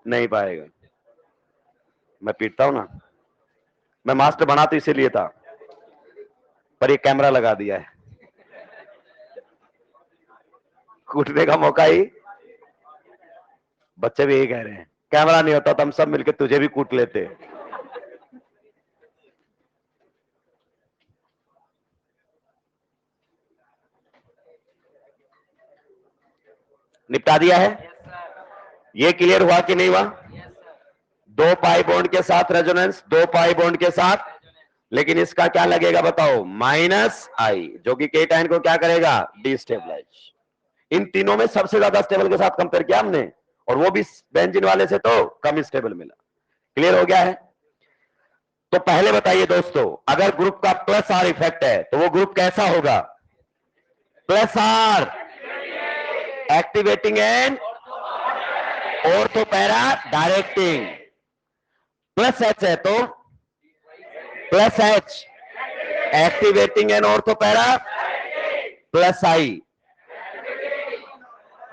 नहीं पाएगा। मैं पीटता हूं ना, मैं मास्टर बना तो इसीलिए था, पर ये कैमरा लगा दिया है, कूटने का मौका ही। बच्चे भी यही कह रहे हैं, कैमरा नहीं होता तो हम सब मिलकर तुझे भी कूट लेते। निपटा दिया है। ये क्लियर हुआ कि नहीं हुआ? दो पाई बॉन्ड के साथ रेजोनेंस, दो पाई बॉन्ड के साथ, लेकिन इसका क्या लगेगा बताओ? माइनस आई, जो कि केटाइन को क्या करेगा? डिस्टेबलाइज। इन तीनों में सबसे ज्यादा स्टेबल के साथ कंपेयर किया हमने, और वो भी बेंजीन वाले से तो कम स्टेबल मिला। क्लियर हो गया है? तो पहले बताइए दोस्तों, अगर ग्रुप का प्लस आर इफेक्ट है तो वो ग्रुप कैसा होगा? Plus R, activating and ortho para directing. Plus H है तो plus H, activating and ortho para, plus I,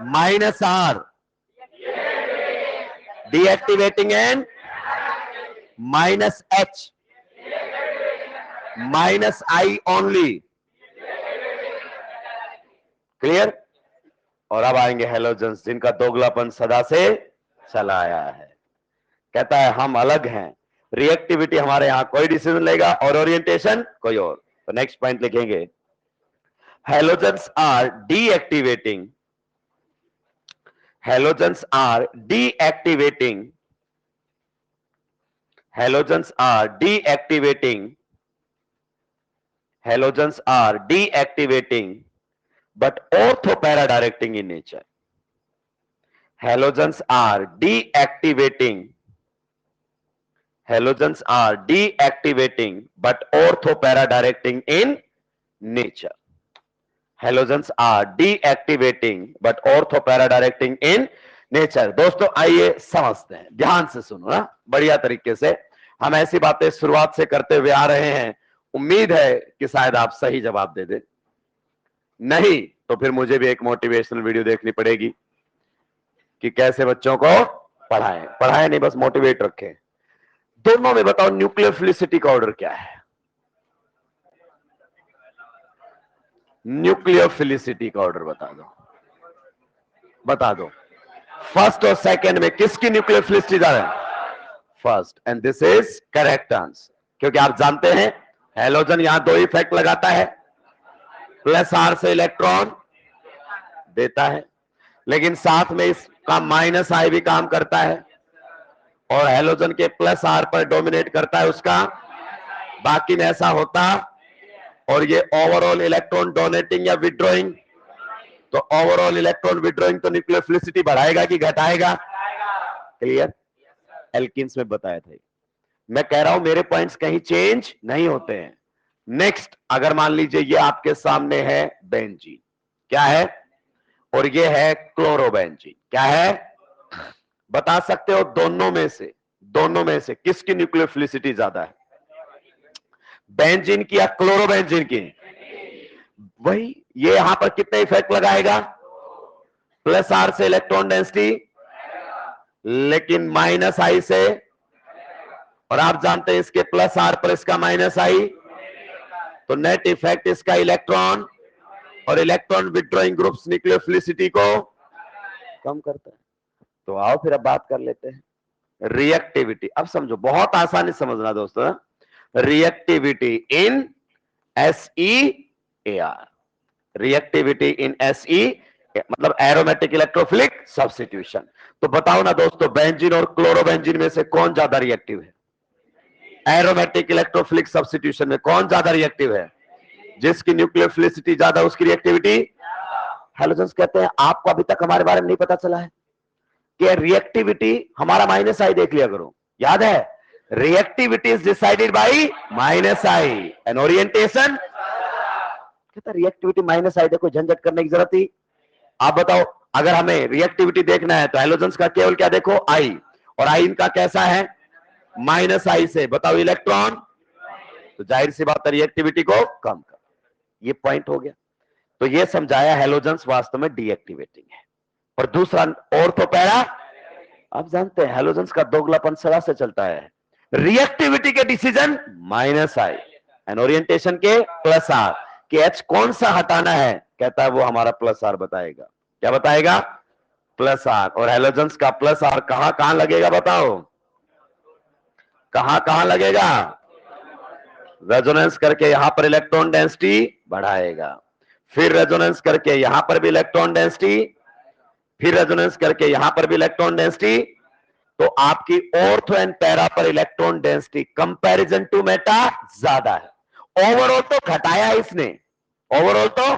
minus R, deactivating and, minus H, minus I only. Clear? और अब आएंगे हेलोजेंस, जिनका दोगलापन सदा से चला आया है। कहता है हम अलग हैं, रिएक्टिविटी हमारे यहां कोई डिसीजन लेगा और ओरिएंटेशन कोई और। तो नेक्स्ट पॉइंट लिखेंगे, halogens are deactivating, halogens are deactivating, halogens are deactivating, halogens are deactivating but orthopara directing in nature. Halogens are deactivating, halogens are deactivating but orthopara directing in nature. Halogens are deactivating but orthopara directing in nature. दोस्तों आइए समझते हैं, ध्यान से सुनो ना, बढ़िया तरीके से। हम ऐसी बातें शुरुआत से करते हुए आ रहे हैं, उम्मीद है कि शायद आप सही जवाब दे दें, नहीं तो फिर मुझे भी एक मोटिवेशनल वीडियो देखनी पड़ेगी कि कैसे बच्चों को पढ़ाएं। पढ़ाएं नहीं, बस मोटिवेट रखें। दोनों में बताओ न्यूक्लियोफिलिसिटी का ऑर्डर क्या है? न्यूक्लियोफिलिसिटी का ऑर्डर बता दो, बता दो। फर्स्ट और सेकंड में किसकी न्यूक्लियोफिलिसिटी ज्यादा है? First, and this is correct answer. क्योंकि आप जानते हैं हेलोजन यहां दो इफेक्ट लगाता है, प्लस आर से इलेक्ट्रॉन देता है, लेकिन साथ में इसका माइनस आई भी काम करता है, और हेलोजन के प्लस आर पर डोमिनेट करता है उसका, बाकी में ऐसा होता। और ये ओवरऑल इलेक्ट्रॉन डोनेटिंग या विड्रॉइंग, तो ओवरऑल इलेक्ट्रॉन विड्रॉइंग तो न्यूक्लियोफिलिसिटी बढ़ाएगा कि घटाएगा? क्लियर? एल्किन्स में बताया था। मैं कह रहा हूं मेरे पॉइंट्स कहीं चेंज नहीं होते हैं। नेक्स्ट, अगर मान लीजिए ये आपके सामने है बेंजीन, क्या है? और ये है क्लोरोबेंजीन, क्या है? बता सकते हो दोनों में से किसकी न्यूक्लियोफिलिसिटी ज्यादा है? बेंजीन की या क्लोरोबेंजीन की? वही, ये यहां पर कितने इफेक्ट लगाएगा? प्लस आर से इलेक्ट्रॉन डेंसिटी, लेकिन माइनस आई से, और आप जानते हैं इसके प्लस आर पर इसका माइनस आई, तो नेट इफेक्ट इसका इलेक्ट्रॉन, और इलेक्ट्रॉन विड्रॉइंग ग्रुप्स न्यूक्लियोफिलिसिटी को कम करता है। तो आओ फिर अब बात कर लेते हैं रिएक्टिविटी। अब समझो, बहुत आसानी समझना दोस्तों, reactivity in SEAR, reactivity in SE मतलब एरोमेटिक इलेक्ट्रोफिलिक सब्स्टिट्यूशन। तो बताओ ना दोस्तों, बेंजीन और क्लोरोबेंजीन में से कौन ज्यादा रिएक्टिव है? एरोमेटिक इलेक्ट्रोफिलिक सब्स्टिट्यूशन में कौन ज्यादा रिएक्टिव है? जिसकी न्यूक्लियोफिलिसिटी ज्यादा उसकी रिएक्टिविटी। हेलोजेंस कहते हैं आपको अभी तक हमारे बारे में नहीं पता चला है कि रिएक्टिविटी हमारा माइनस आई देख लिया करो, याद है? Reactivity is decided by minus I and orientation. कहता रिएक्टिविटी माइनस आई, देखो झंझट करने की जरूरत थी। आप बताओ, अगर हमें रिएक्टिविटी देखना है तो हेलोजेंस का केवल क्या देखो? आई, और आई इनका कैसा है? माइनस आई से। बताओ इलेक्ट्रॉन, तो जाहिर सी बात है रिएक्टिविटी को कम कर। ये पॉइंट हो गया। तो ये समझाया हेलोजेंस वास्तव में डीएक्टिवेटिंग है। और दूसरा ऑर्थोपैरा, आप जानते हैं हेलोजेंस का दोगलापन सदा से चलता है। रिएक्टिविटी के decision minus I and orientation के प्लस आर। कि एच कौन सा हटाना है, कहता है वो हमारा प्लस आर बताएगा। क्या बताएगा? Plus R. और हैलोजेंस का प्लस आर कहां कहां लगेगा बताओ? कहां कहां लगेगा? रेजोनेंस करके यहां पर इलेक्ट्रॉन डेंसिटी बढ़ाएगा, फिर रेजोनेंस करके यहां पर भी इलेक्ट्रॉन डेंसिटी, फिर रेजोनेंस करके यहां पर भी इलेक्ट्रॉन डेंसिटी। तो आपकी ऑर्थो एंड पैरा पर electron density comparison to meta ज्यादा है। ओवरऑल तो घटाया इसने, ओवरऑल तो,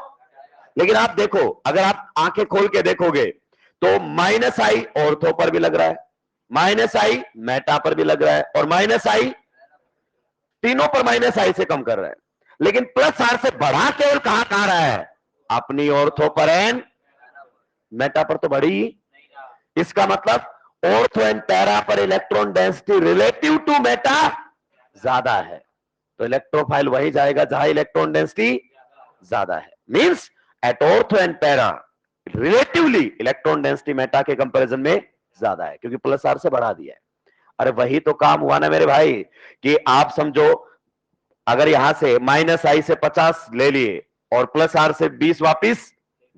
लेकिन आप देखो, अगर आप आंखें खोल के देखोगे तो माइनस आई ऑर्थो पर भी लग रहा है, माइनस आई मेटा पर भी लग रहा है, और माइनस आई तीनों पर माइनस आई से कम कर रहा है। लेकिन प्लस आर से बढ़ा केवल कहां कहां रहा है? अपनी ऑर्थो पर एंड मेटा पर तो बढ़ी ही। इसका मतलब ऑर्थो एंड पैरा पर electron density relative to meta ज्यादा है, तो इलेक्ट्रोफाइल वही जाएगा जहां इलेक्ट्रॉन डेंसिटी ज्यादा है। Means at ortho and para relatively electron density meta के कंपैरिजन में ज्यादा है, क्योंकि प्लस आर से बढ़ा दिया है। अरे वही तो काम हुआ ना मेरे भाई, कि आप समझो अगर यहां से माइनस आई से 50 ले लिए और प्लस आर से 20 वापिस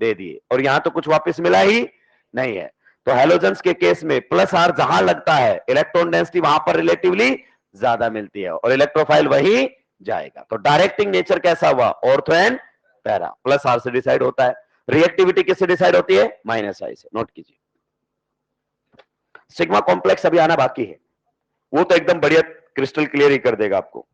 दे दिए, और यहां तो कुछ वापिस मिला ही नहीं है। तो हैलोजेंस के केस में प्लस आर जहां लगता है इलेक्ट्रॉन डेंसिटी वहां पर रिलेटिवली ज्यादा मिलती है, और इलेक्ट्रोफाइल वही जाएगा। तो डायरेक्टिंग नेचर कैसा हुआ? Ortho and para plus R से डिसाइड होता है। रिएक्टिविटी किससे डिसाइड होती है? माइनस आई से। नोट कीजिए, सिग्मा कॉम्प्लेक्स अभी आना बाकी है, वो तो एकदम बढ़िया क्रिस्टल क्लियर ही कर देगा आपको।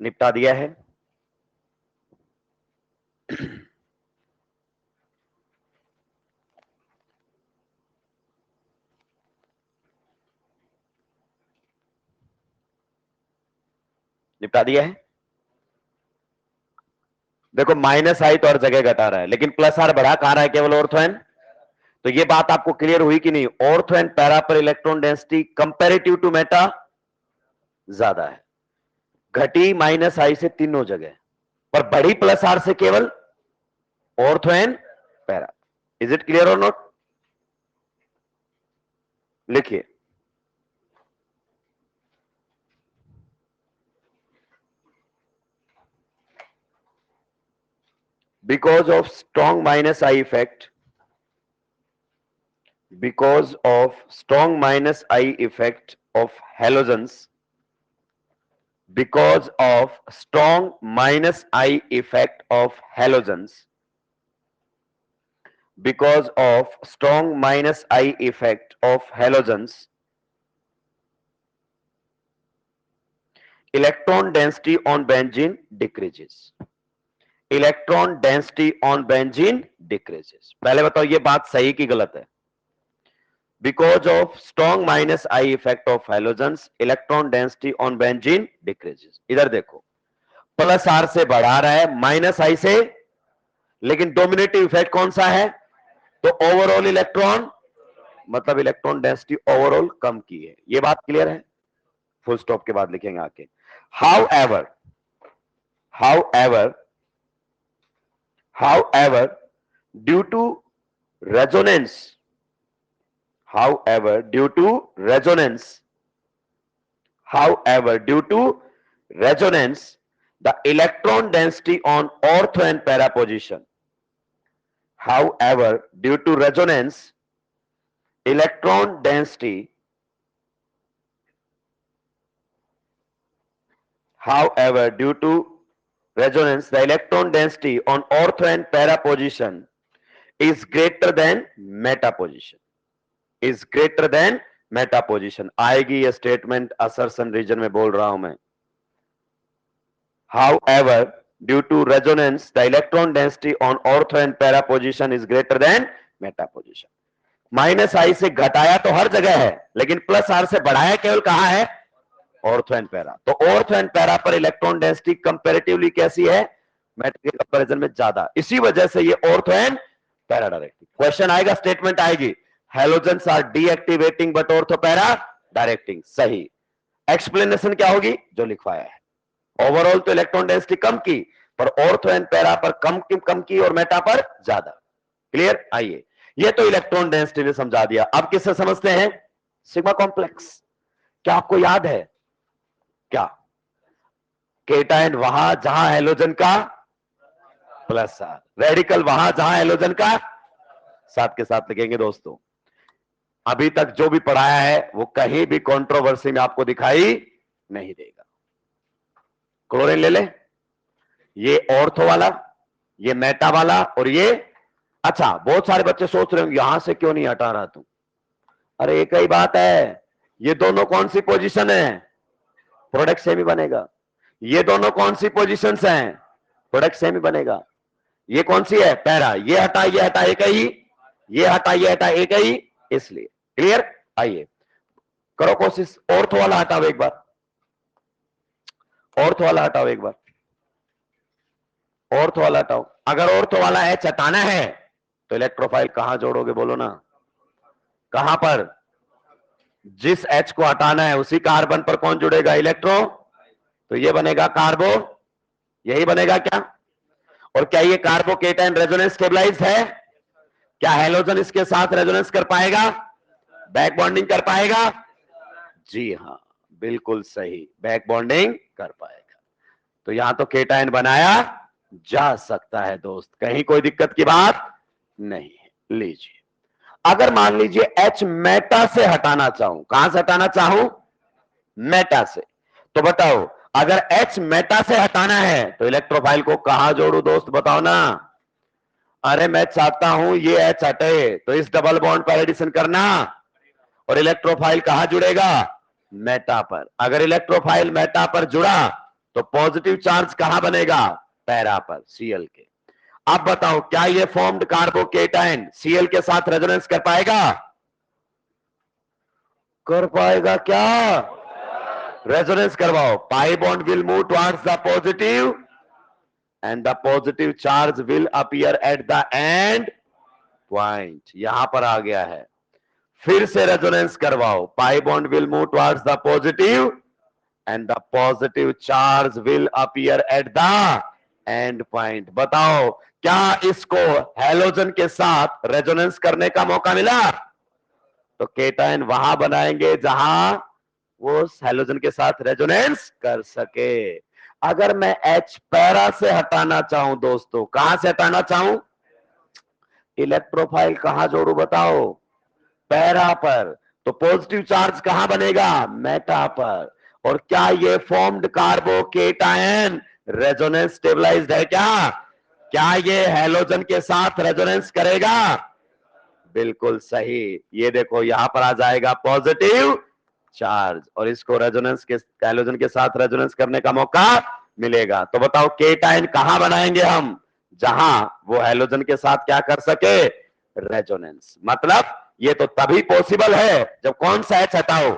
निपटा दिया है। निपटा दिया है। देखो माइनस आई तो हर जगह घटा रहा है, लेकिन प्लस आर बढ़ा कहां रहा है? केवल ऑर्थो एंड। तो ये बात आपको क्लियर हुई कि नहीं? ऑर्थो एंड पैरा पर electron density comparative to meta ज्यादा है, घटी माइनस आई से तीनों जगह, पर बढ़ी प्लस आर से केवल ortho and para. Is it clear और नॉट? लिखिए, because of strong minus I effect, because of strong minus I effect of halogens, because of strong minus I effect of halogens, because of strong minus I effect of halogens, electron density on benzene decreases. Electron density on benzene decreases. पहले बताओ ये बात सही की गलत है? Because of strong minus I effect of halogens electron density on benzene decreases. इधर देखो, प्लस आर से बढ़ा रहा है माइनस आई से, लेकिन डोमिनेटिव इफेक्ट कौन सा है? तो ओवरऑल इलेक्ट्रॉन, मतलब इलेक्ट्रॉन डेंसिटी ओवरऑल कम की है। ये बात क्लियर है? फुल स्टॉप के बाद लिखेंगे आके। How ever however due to resonance the electron density on ortho and para position, however due to resonance electron density the electron density on ortho and para position is greater than meta position. आएगी ये statement assertion reason में बोल रहा हूं मैं. However, due to resonance, the electron density on ortho and para position is greater than meta position. Minus I से घटाया तो हर जगह है, लेकिन प्लस आर से बढ़ाया केवल कहां है? Ortho and para. तो ऑर्थो एंड पैरा पर इलेक्ट्रॉन डेंसिटी कंपैरेटिवली कैसी है? मेटा के कंपैरिजन में ज्यादा. इसी वजह से ये ortho and para directing. Question आएगा, स्टेटमेंट आएगी, halogens are deactivating but ortho para directing. सही. एक्सप्लेनेशन क्या होगी? जो लिखवाया है. ओवरऑल तो इलेक्ट्रॉन डेंसिटी कम की, पर ऑर्थो एंड पैरा पर कम की और मेटा पर ज्यादा. क्लियर? आइए, ये तो इलेक्ट्रॉन डेंसिटी ने समझा दिया. अब किससे समझते हैं? Sigma complex. क्या आपको याद है क्या? केटायन वहां जहां हैलोजन का प्लस आर, रेडिकल वहां जहां हैलोजन का साथ के साथ लिखेंगे दोस्तों. अभी तक जो भी पढ़ाया है वो कहीं भी कंट्रोवर्सी में आपको दिखाई नहीं देगा. क्लोरीन ले ले, ये ऑर्थो वाला, ये मेटा वाला और ये. अच्छा, बहुत सारे बच्चे सोच रहे होंगे यहां से क्यों नहीं हटा रहा तू? अरे एक ही बात है, ये दोनों कौन सी पोजीशन है? प्रोडक्ट सेम ही बनेगा. ये दोनों कौन सी पोजीशंस हैं? प्रोडक्ट सेम ही बनेगा. ये कौन सी है? पैरा. ये हटा एक ही, ये हटा एक ही, इसलिए. क्लियर? आइए करो कोशिश. ऑर्थो वाला हटाओ एक बार, ऑर्थो वाला हटाओ एक बार, ऑर्थो वाला हटाओ. अगर ऑर्थो वाला एच हटाना है तो इलेक्ट्रोफाइल कहां जोड़ोगे? बोलो ना, कहां पर? जिस एच को हटाना है उसी कार्बन पर कौन जुड़ेगा? इलेक्ट्रो. तो ये बनेगा कार्बो, यही बनेगा क्या? और क्या ये कार्बोकेटायन रेजोनेंस स्टेबलाइज्ड है? क्या हैलोजन इसके साथ रेजोनेंस कर पाएगा? बैक बॉन्डिंग कर पाएगा? जी हां, बिल्कुल सही, बैक बॉन्डिंग कर पाएगा. तो यहां तो केटायन बनाया जा सकता है दोस्त, कहीं कोई दिक्कत की बात नहीं है. लीजिए, अगर मान लीजिए H मेटा से हटाना चाहूं, कहां से हटाना चाहूं? मेटा से. तो बताओ, अगर H मेटा से हटाना है तो इलेक्ट्रोफाइल को कहां जोड़ू दोस्त? बताओ ना. अरे मैं चाहता हूं ये H हटे, तो इस डबल बॉन्ड पर एडिशन करना, और इलेक्ट्रोफाइल कहां जुड़ेगा? मेटा पर. अगर इलेक्ट्रोफाइल मेटा पर जुड़ा तो पॉजिटिव चार्ज कहां बनेगा? पैरा पर, Cl के. अब बताओ, क्या ये फॉर्म्ड कार्बोकेटायन Cl के साथ रेजोनेंस कर पाएगा? कर पाएगा क्या? रेजोनेंस करवाओ. पाई bond will move towards the positive end the positive charge will appear at the and point. यहां पर आ गया है. फिर से रेजोनेंस करवाओ. पाई bond will move towards the positive end the positive charge will appear at the and point. बताओ, क्या इसको हैलोजन के साथ रेजोनेंस करने का मौका मिला? तो केटायन वहां बनाएंगे जहां वो हैलोजन के साथ रेजोनेंस कर सके. अगर मैं H पैरा से हटाना चाहूं दोस्तों, कहां से हटाना चाहूं? इलेक्ट्रोफाइल कहां जोड़ू? बताओ. पैरा पर. तो पॉजिटिव चार्ज कहां बनेगा? मेटा पर. और क्या ये फॉर्म्ड कार्बोकेटायन रेजोनेंस स्टेबलाइज्ड है क्या ये हैलोजन के साथ रेजोनेंस करेगा? बिल्कुल सही. ये देखो, यहां पर आ जाएगा पॉजिटिव चार्ज, और इसको रेजोनेंस के हैलोजन के साथ रेजोनेंस करने का मौका मिलेगा. तो बताओ, केटायन कहां बनाएंगे हम? जहां वो हैलोजन के साथ क्या कर सके? रेजोनेंस. मतलब ये तो तभी पॉसिबल है जब कौन सा एच हटाओ,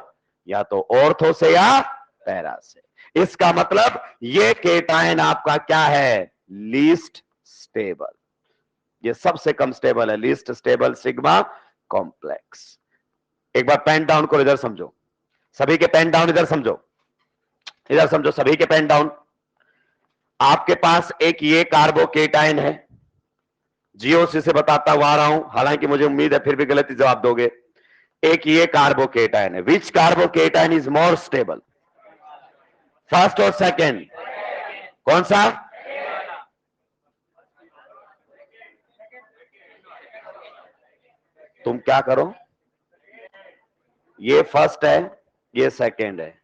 या तो ऑर्थो से या पैरा से. इसका मतलब ये केटायन आपका क्या है? Least stable. ये सबसे कम स्टेबल है, लीस्ट स्टेबल सिग्मा कॉम्प्लेक्स. एक बार पेन डाउन को इधर समझो, सभी के पेन डाउन इधर समझो, इधर समझो, सभी के पेन डाउन. आपके पास एक ये कार्बोकेटाइन है, जीओसी से बताता हुआ आ रहा हूं, हालांकि मुझे उम्मीद है फिर भी गलती जवाब दोगे। एक ये कार्बोकेटाइन है, which carbocation is more stable, first और सेकेंड? कौन सा? तुम क्या करो, ये फर्स्ट है, ये सेकेंड है,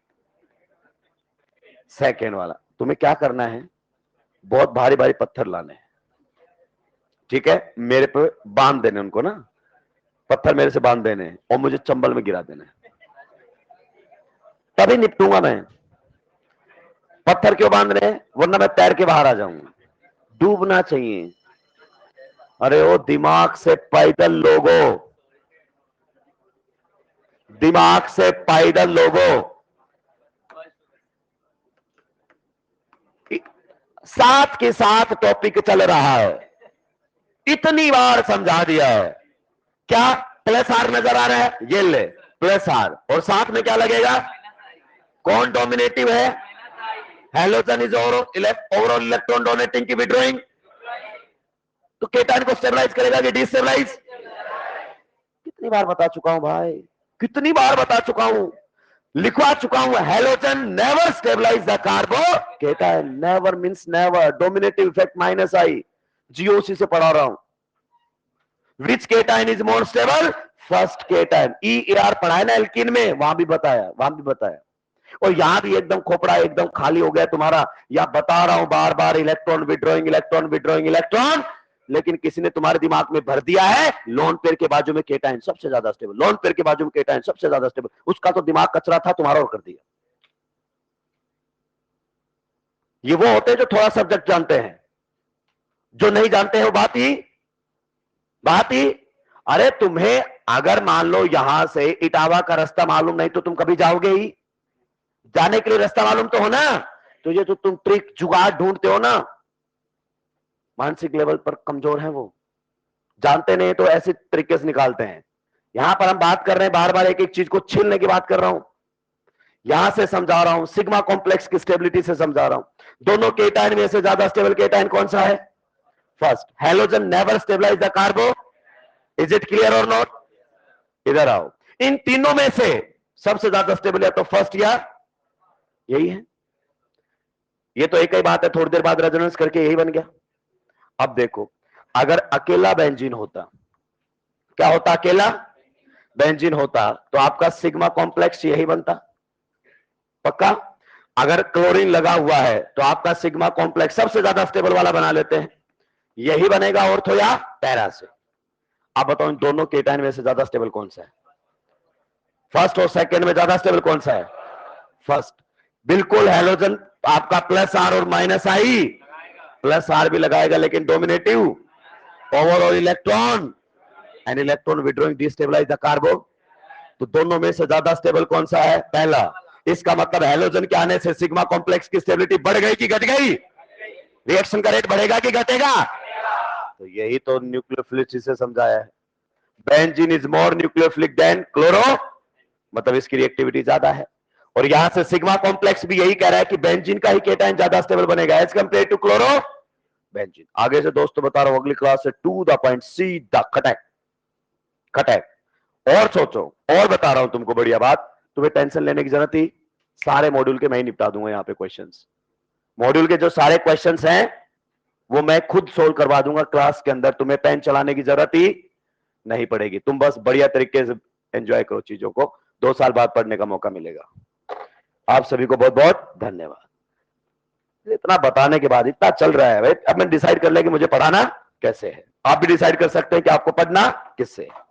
सेकेंड वाला तुम्हें क्या करना है, बहुत भारी भारी पत्थर लाने हैं, ठीक है, मेरे पे बांध देने उनको ना, पत्थर मेरे से बांध देने और मुझे चंबल में गिरा देने, तभी निपटूंगा मैं। पत्थर क्यों बांध रहे हैं, वरना मैं तैर के बाहर आ जाऊंगा। डूबना चाहिए। अरे ओ दिमाग से पैदल लोगों, दिमाग से पैदल लोगों, साथ के साथ टॉपिक चल रहा है, इतनी बार समझा दिया है। क्या प्लस आर नजर आ रहा है, ये ले प्लस आर, और साथ में क्या लगेगा, कौन डोमिनेटिव है, halogen is overall electron donating की विड्रॉइंग, तो केटाइन को स्टेबलाइज करेगा कि डिस्टेबलाइज? कितनी बार बता चुका हूं भाई, कितनी बार बता चुका हूं, लिखवा चुका हूं, halogen never stabilise the carbocation, never means never, dominative effect minus I, GOC से पढ़ा रहा हूं। Which cation is more stable, first cation. EAR पढ़ाया ना एल्कीन में, वहां भी बताया, वहां भी बताया, और यहां भी एकदम खोपड़ा एकदम खाली हो गया तुम्हारा, या बता रहा हूं बार बार, electron withdrawing, electron withdrawing, electron, लेकिन किसी ने तुम्हारे दिमाग में भर दिया है लोन पेयर के बाजू में केटाइन सबसे ज्यादा स्टेबल, लोन पेयर के बाजू में केटाइन सबसे ज्यादा स्टेबल, उसका तो दिमाग कचरा था, तुम्हारा और कर दिया। ये वो होते हैं जो थोड़ा सब्जेक्ट जानते हैं, जो नहीं जानते हैं वो बात ही। अरे तुम्हें अगर मान लो यहां से इटावा का रास्ता मालूम नहीं तो तुम कभी जाओगे ही, जाने के लिए रास्ता मालूम तो हो ना, तो ये जो तुम ट्रिक जुगाड़ ढूंढते हो ना, मानसिक लेवल पर कमजोर है वो, जानते नहीं तो ऐसे तरीके से निकालते हैं। यहां पर हम बात कर रहे हैं, बार बार एक एक चीज को छीलने की बात कर रहा हूं, यहां से समझा रहा हूं, सिग्मा कॉम्प्लेक्स की स्टेबिलिटी से समझा रहा हूं। दोनों केटाइन में से ज्यादा स्टेबल केटाइन कौन सा है, first. Halogen never stabilise the carbo, is it clear और नॉट? इधर आओ, इन तीनों में से सबसे ज्यादा स्टेबल या तो फर्स्ट या यही है, ये तो एक ही बात है, थोड़ी देर बाद रेजोनेंस करके यही बन गया। अब देखो, अगर अकेला बेंजीन होता, क्या होता, अकेला बेंजीन होता तो आपका सिग्मा कॉम्प्लेक्स यही बनता, पक्का। अगर क्लोरीन लगा हुआ है तो आपका सिग्मा कॉम्प्लेक्स सबसे ज्यादा स्टेबल वाला बना लेते हैं, यही बनेगा ऑर्थो या पैरा से। अब बताओ इन दोनों केटाइन में से ज्यादा स्टेबल कौन सा है, फर्स्ट और सेकंड में ज्यादा स्टेबल कौन सा है, फर्स्ट। बिल्कुल, हैलोजन आपका प्लस आर और माइनस आई, प्लस आर भी लगाएगा लेकिन dominative, overall electron and electron withdrawing destabilize the carbo, तो दोनों में से ज्यादा स्टेबल कौन सा है, पहला। इसका मतलब हैलोजन के आने से सिग्मा कॉम्प्लेक्स की स्टेबिलिटी बढ़ गई कि घट गई, रिएक्शन का रेट बढ़ेगा कि घटेगा, तो यही तो न्यूक्लियोफिलिक से समझाया है। Benzene is more nucleophilic than chloro, मतलब इसकी रिएक्टिविटी ज्यादा है, और यहां से सिग्मा कॉम्प्लेक्स भी यही कह रहा है कि बेंजीन का ही केटाइन ज्यादा स्टेबल बनेगा as compare to chloro benzene. आगे से दोस्तों बता रहा हूं, अगली क्लास से टू द पॉइंट, सीधा खटैक। और सोचो, और बता रहा हूं तुमको बढ़िया बात, तुम्हें टेंशन लेने की जरूरत ही, सारे मॉड्यूल के मैं ही निपटा दूंगा यहाँ पे क्वेश्चंस, मॉड्यूल के जो सारे क्वेश्चंस हैं वो मैं खुद सोल्व करवा दूंगा क्लास के अंदर, तुम्हें पेन चलाने की जरूरत ही नहीं पड़ेगी, तुम बस बढ़िया तरीके से एंजॉय करो चीजों को, 2 साल बाद पढ़ने का मौका मिलेगा। आप सभी को बहुत बहुत धन्यवाद। इतना बताने के बाद, इतना चल रहा है भाई, अब मैं डिसाइड कर ले कि मुझे पढ़ाना कैसे है, आप भी डिसाइड कर सकते हैं कि आपको पढ़ना किससे है।